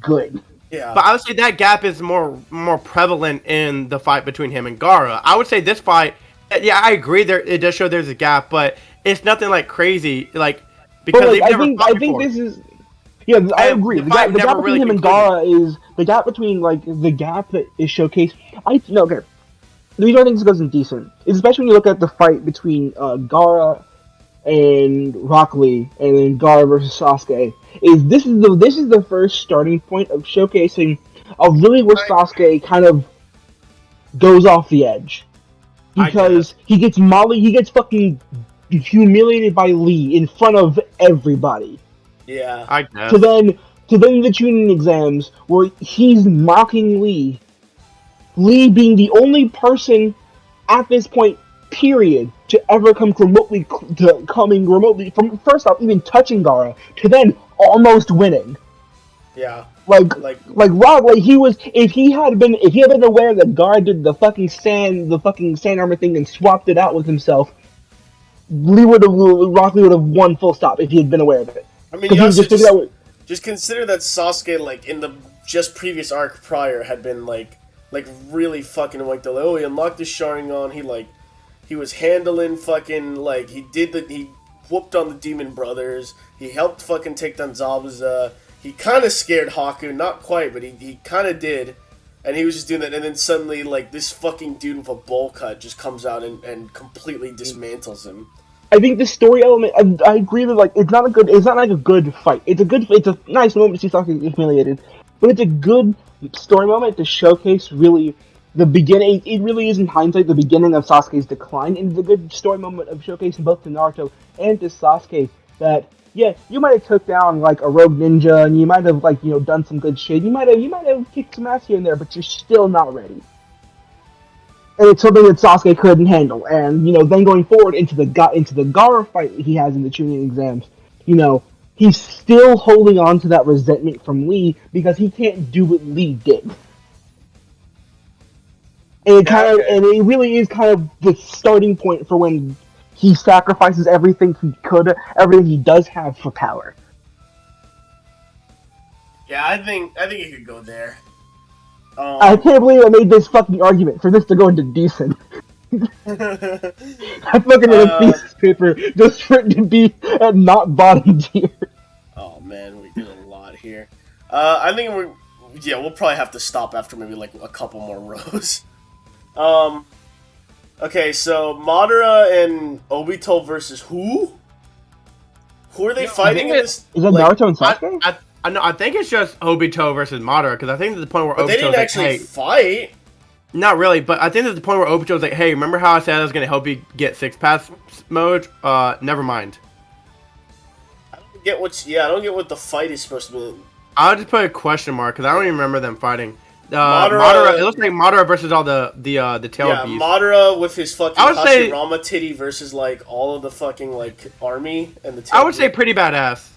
good. Yeah. But I would say that gap is more prevalent in the fight between him and Gaara. I would say this fight. Yeah, I agree. It does show there's a gap, but it's nothing crazy. Because they've never fought before. This is. Yeah, I agree. The gap between him and Gaara is the gap between the gap that is showcased. The reason I think this isn't decent is especially when you look at the fight between Gaara and Rock Lee and then Gaara versus Sasuke. This is the first starting point of showcasing really where Sasuke kind of goes off the edge because he gets fucking humiliated by Lee in front of everybody. Yeah, I guess. To then the tuning exams where he's mocking Lee. Lee being the only person at this point, period, to ever come remotely from first off even touching Gaara to then almost winning. Yeah. He was if he had been aware that Gaara did the fucking sand armor thing and swapped it out with himself, Rock Lee would have won full stop if he had been aware of it. I mean, you also just consider that Sasuke, in the just previous arc prior, had been, really fucking, he unlocked his Sharingan, he was handling fucking, he whooped on the Demon Brothers, he helped fucking take down Zabuza, he kind of scared Haku, not quite, but he kind of did, and he was just doing that, and then suddenly, this fucking dude with a bowl cut just comes out and completely dismantles him. I think the story element. I agree that like it's not like a good fight. It's a nice moment to see Sasuke get humiliated, but it's a good story moment to showcase really the beginning. It really is in hindsight the beginning of Sasuke's decline, and it's a good story moment of showcasing both to Naruto and to Sasuke that yeah, you might have took down like a rogue ninja, and you might have like done some good shit. You might have kicked some ass here and there, but you're still not ready. And it's something that Sasuke couldn't handle. And then going forward into the Gaara fight he has in the Chunin exams, he's still holding on to that resentment from Lee because he can't do what Lee did. And it really is kind of the starting point for when he sacrifices everything everything he does have for power. Yeah, I think it could go there. I can't believe I made this fucking argument for this to go into decent. I fucking read a thesis paper just for it to be at not bottom tier. Oh man, we did a lot here. I think we'll probably have to stop after maybe like a couple more rows. Okay, so Madara and Obito versus who? Who are they fighting in this? Is that Naruto and Sasuke? I think it's just Obito versus Madara, because I think there's the point where Obito's they didn't actually fight. Not really, but I think there's the point where Obito's like, hey, remember how I said I was going to help you get 6-pass mode? Never mind. I don't get what the fight is supposed to be. I'll just put a question mark, because I don't even remember them fighting. Madara, it looks like Madara versus all the tail beasts. Madara with his fucking Hashirama titty versus like all of the fucking like army and the tail I would say pretty badass.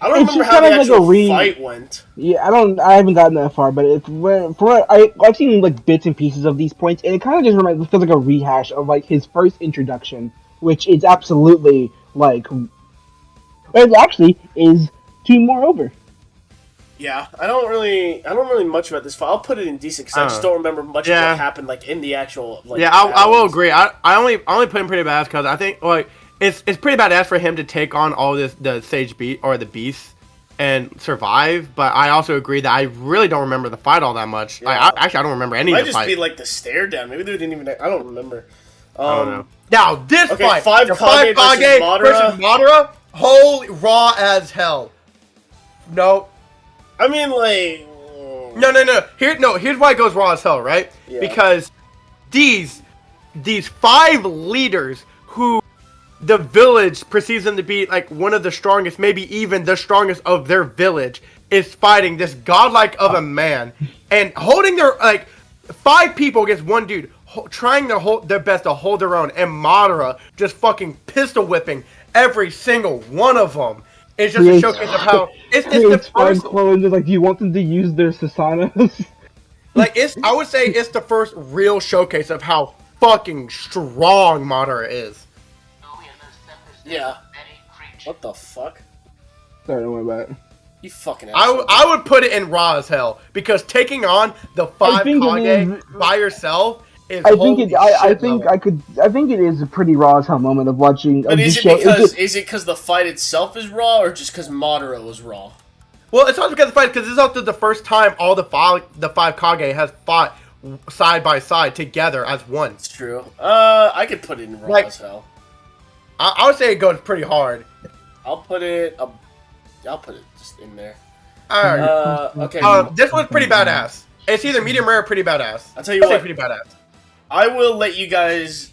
I don't remember how the actual fight went. Yeah, I haven't gotten that far, but I've seen like bits and pieces of these points, and it kind of just feels like a rehash of like his first introduction, which is absolutely like, it actually is 2 more over. Yeah, I don't really much about this fight. I'll put it in decent because I just don't remember much of what happened like in the actual. Like, I will agree. I only put him pretty badass because I think like. It's pretty badass for him to take on all the Sage Beast or the beasts and survive, but I also agree that I really don't remember the fight all that much. Yeah. I don't remember any of the fight. Might just be like the stare down. Maybe they didn't even. I don't remember. I don't know. Now this fight, five Kage versus Madara, holy raw as hell. No, I mean like no. Here's why it goes raw as hell, right? Yeah. Because these 5 leaders who the village perceives them to be like one of the strongest, maybe even the strongest of their village, is fighting this godlike of a man and holding their 5 people against one dude, trying their best to hold their own, and Madara just fucking pistol whipping every single one of them. It's just a showcase of how it's the first. Clones, like, do you want them to use their Susanas? I would say it's the first real showcase of how fucking strong Madara is. Yeah. What the fuck? Sorry, don't worry about it. You fucking asshole. I would put it in raw as hell, because taking on the 5 Kage by yourself is I think it is a pretty raw as hell moment of watching. But is it because the fight itself is raw, or just because Madara was raw? Well, it's also because the fight, because this is also the first time all the 5 Kage has fought side by side together as one. It's true. I could put it in raw as hell. I would say it goes pretty hard. I'll put it just in there. Alright. Okay. This one's pretty badass. It's either medium rare or pretty badass. I'll tell you what. Pretty badass. I will let you guys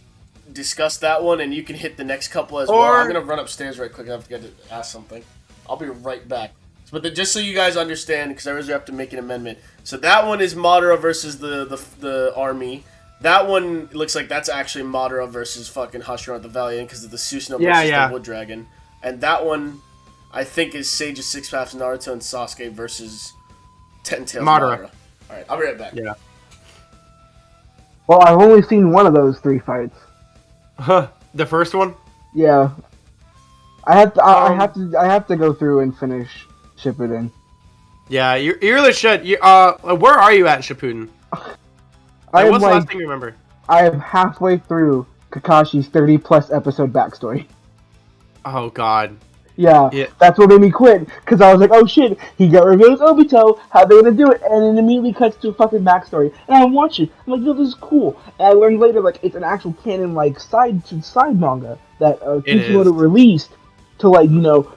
discuss that one, and you can hit the next couple as well. I'm gonna run upstairs right quick. I have to get to ask something. I'll be right back. But just so you guys understand, because I really have to make an amendment. So that one is Madara versus the army. That one looks like that's actually Madara versus fucking Hashirama the Valiant because of the Susanoo versus the Wood Dragon. And that one, I think, is Sage's 6-pass Naruto and Sasuke versus Ten-Tails Madara. Alright, I'll be right back. Yeah. Well, I've only seen one of those 3 fights. Huh. The first one? Yeah. I have to go through and finish Shippuden. Yeah, you really should. Where are you at Shippuden? What's the last thing you remember? I am halfway through Kakashi's 30-plus episode backstory. Oh, God. Yeah, Yeah. that's what made me quit, because I was like, oh shit, he got revealed as Obito, how they gonna do it? And it immediately cuts to a fucking backstory. And I watch it, I'm like, yo, this is cool. And I learned later, like, it's an actual canon, like, side manga that It is. Kishimoto released to, like,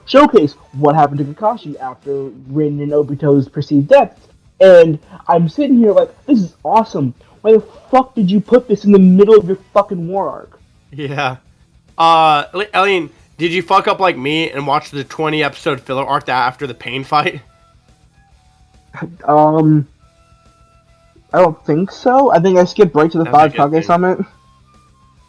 showcase what happened to Kakashi after Rin and Obito's perceived deaths. And I'm sitting here like, this is awesome. Why the fuck did you put this in the middle of your fucking war arc? Yeah. I mean, did you fuck up like me and watch the 20 episode filler arc that after the pain fight? I don't think so. I think I skipped right to the That's 5 Kage Summit.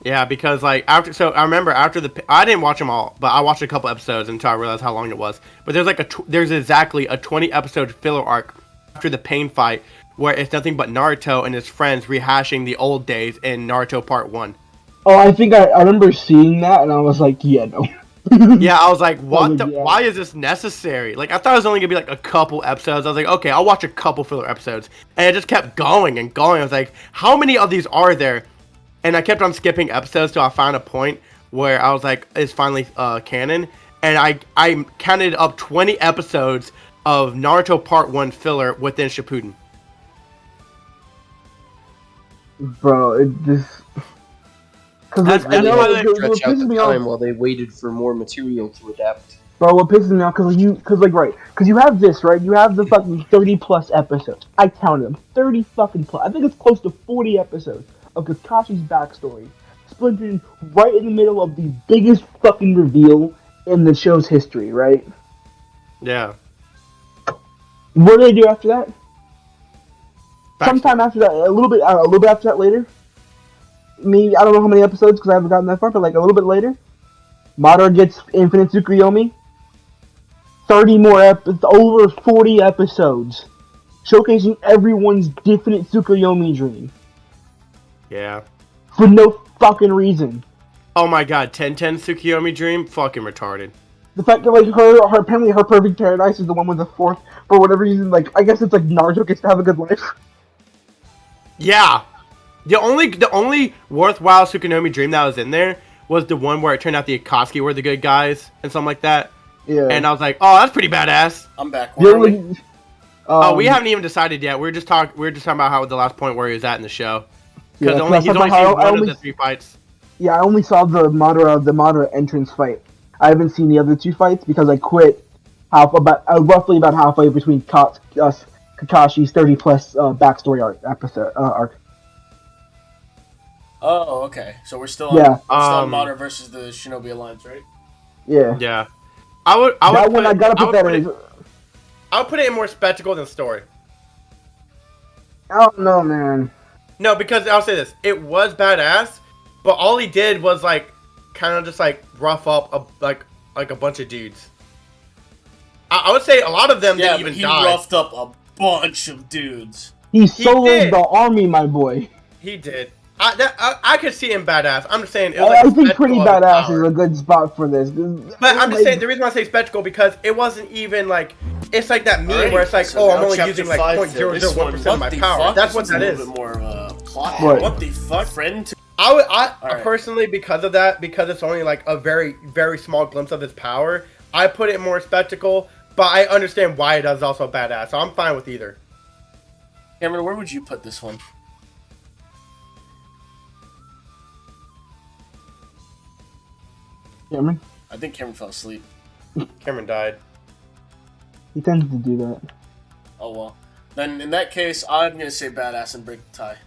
Yeah, because like I remember after I didn't watch them all, but I watched a couple episodes until I realized how long it was. But there's like there's exactly a 20 episode filler arc after the pain fight where it's nothing but Naruto and his friends rehashing the old days in Naruto Part 1. Oh, I think I remember seeing that, and I was like, yeah, no. Yeah, I was like, what the? Yeah. Why is this necessary? Like, I thought it was only gonna be like a couple episodes. I was like, okay, I'll watch a couple filler episodes, and it just kept going and going. I was like, how many of these are there? And I kept on skipping episodes till I found a point where I was like, it's finally canon, and I counted up 20 episodes of Naruto Part 1 filler within Shippuden. Bro, it just... That's I know why what Stretch out pisses the me time off, while they waited for more material to adapt. bro, what pisses me off, because you have this, right? You have the fucking 30 plus episodes. I counted them. 30 fucking plus. I think it's close to 40 episodes of Kakashi's backstory, splintered right in the middle of the biggest fucking reveal in the show's history, right? Yeah. What do they do after that? Backstory. Sometime after that, a little bit after that later. Maybe I don't know how many episodes because I haven't gotten that far, but like a little bit later, Madara gets Infinite Tsukuyomi. 30 more over 40 episodes, showcasing everyone's different Tsukuyomi dream Yeah. for no fucking reason. Oh my god, 10-10 Tsukiyomi Dream? Fucking retarded. The fact that like her apparently her perfect paradise is the one with the fourth for whatever reason. Like I guess it's like Naruto gets to have a good life. Yeah. The only worthwhile Tsukuyomi Dream that was in there was the one where it turned out the Akatsuki were the good guys and something like that. Yeah. And I was like, oh, that's pretty badass. I'm back. Where are we? We haven't even decided yet. We're just talking about how the last point where he was at in the show. Yeah, Because he's only seen one of the 3 fights. Yeah, I only saw the Madara entrance fight. I haven't seen the other 2 fights because I quit roughly about halfway between Kakashi's 30 plus backstory arc. Oh, okay. So we're still on, Yeah. we're still on Madara versus the Shinobi Alliance, right? Yeah. Yeah. I would put it in more spectacle than story. I don't know, man. No, because I'll say this. It was badass, but all he did was like kind of just like rough up a bunch of dudes. I would say a lot of them didn't even he die. roughed up a bunch of dudes. He soloed did. the army, my boy. He did. I could see him badass. I'm just saying. It was I like think pretty spectacle of badass power. is a good spot for this. But I'm just saying the reason why I say spectacle because it wasn't even like it's like that meme where it's like, so I'm now only chapter using like 5 there. 0.001% of my the power. fuck? That's what This that a is. little bit more of a plot. What? What the fuck, friend? I Alright. personally, because of that, because it's only like a very, very small glimpse of his power, I put it more spectacle, but I understand why it is also badass, so I'm fine with either. Cameron, where would you put this one? Cameron? I think Cameron fell asleep. Cameron died. He tends to do that. Oh well. Then in that case, I'm gonna say badass and break the tie.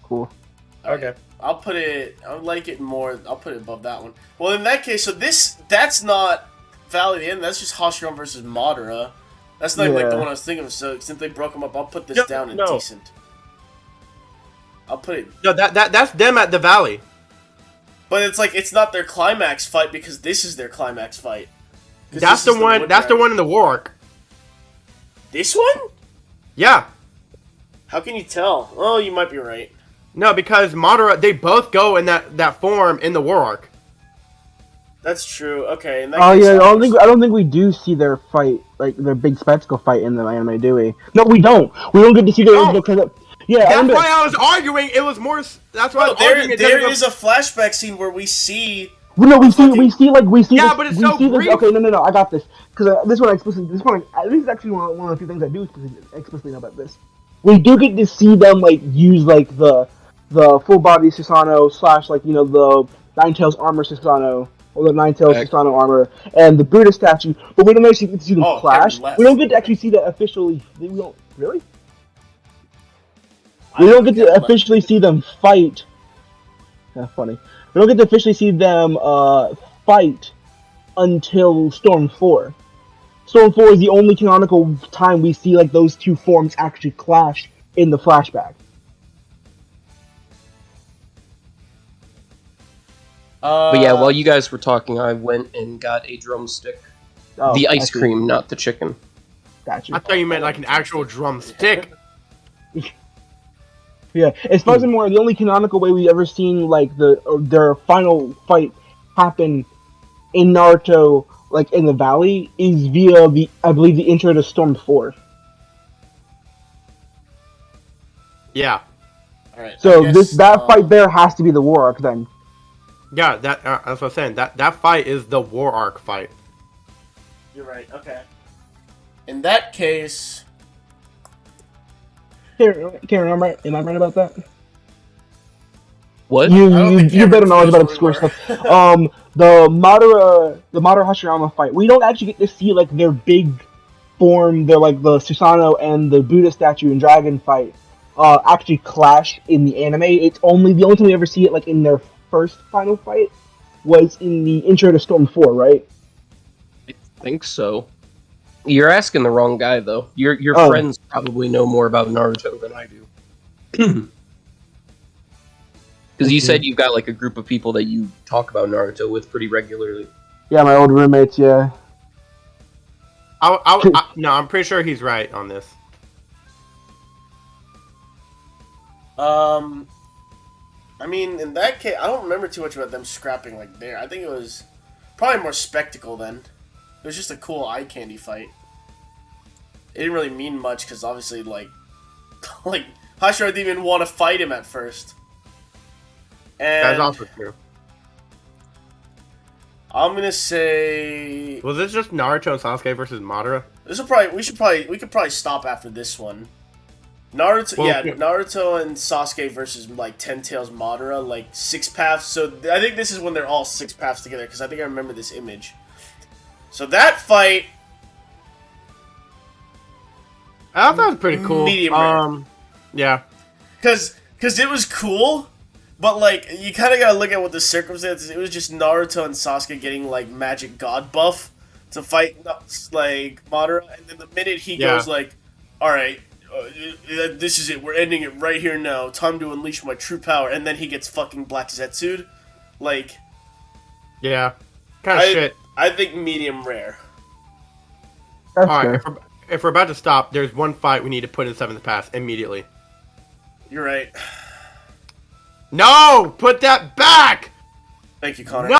Cool. Okay. I'll put it. I would like it more. I'll put it above that one. Well, in that case, so that's not Valley of the End. That's just Hashirama versus Madara. That's not like the Yeah. one I was thinking of. So since they broke them up, I'll put this down in decent. I'll put it. No, that's them at the Valley. But it's like it's not their climax fight because this is their climax fight. That's the one. That's the one in the war arc. This one? Yeah. How can you tell? Oh, you might be right. No, because Madara, they both go in that form in the war arc. That's true. Okay. In that Oh case, yeah, I don't think we do see their fight, like their big spectacle fight in the anime, do we? No, we don't. We don't get to see their because That's why I was arguing. It was more. That's why I was arguing. There is a flashback scene where we see Well, no, we see. Yeah, this, but it's we so see brief. This, okay, no, I got this because this is actually one of the few things I do explicitly know about this. We do get to see them like use like the full body Susanoo slash like the Nine Tails armor Susanoo or the Nine Tails Susanoo armor and the Buddha statue, but we don't actually get to see them clash. We don't get to actually see that officially. We don't really. We don't get to officially see them fight. That's funny. We don't get to officially see them fight until Storm 4. Storm 4 is the only canonical time we see like those two forms actually clash in the flashback. But yeah, while you guys were talking, I went and got a drumstick. The ice cream, not the chicken. Gotcha. I thought you meant like an actual drumstick. Yeah, as far as I'm aware, the only canonical way we ever seen like their final fight happen in Naruto, like in the valley, is via I believe the intro to Storm 4. Yeah. All right. So that fight there has to be the war arc then. Yeah, that's what I'm saying. That fight is the war arc fight. You're right. Okay. In that case. Karen, am I right about that? What? You better knowledge about obscure stuff. The Madara Hashirama fight. We don't actually get to see like their big form, their like the Susanoo and the Buddha statue and dragon fight actually clash in the anime. It's the only time we ever see it like in their first final fight was in the intro to Storm 4, right? I think so. You're asking the wrong guy, though. Your friends probably know more about Naruto than I do. Because you said you've got like a group of people that you talk about Naruto with pretty regularly. Yeah, my old roommates, yeah. No, I'm pretty sure he's right on this. I mean, in that case, I don't remember too much about them scrapping like there. I think it was probably more spectacle then. It was just a cool eye candy fight. It didn't really mean much because obviously, like Hashira didn't even want to fight him at first. And That's also true. I'm gonna say. Was this just Naruto and Sasuke versus Madara? We could probably stop after this one. Naruto and Sasuke versus like Ten Tails Madara, like 6 paths. So I think this is when they're all 6 paths together because I think I remember this image. So that fight, I thought it was pretty cool. Medium rare. Yeah, because it was cool, but like you kind of gotta look at what the circumstances. It was just Naruto and Sasuke getting like magic god buff to fight like Madara, and then the minute he goes like, all right. This is it. We're ending it right here now. Time to unleash my true power. And then he gets fucking Black Zetsu'd. Like... Yeah. Kind of shit. I think medium rare. Alright, if we're about to stop, there's one fight we need to put in 7th pass immediately. You're right. No! Put that back! Thank you, Connor. No!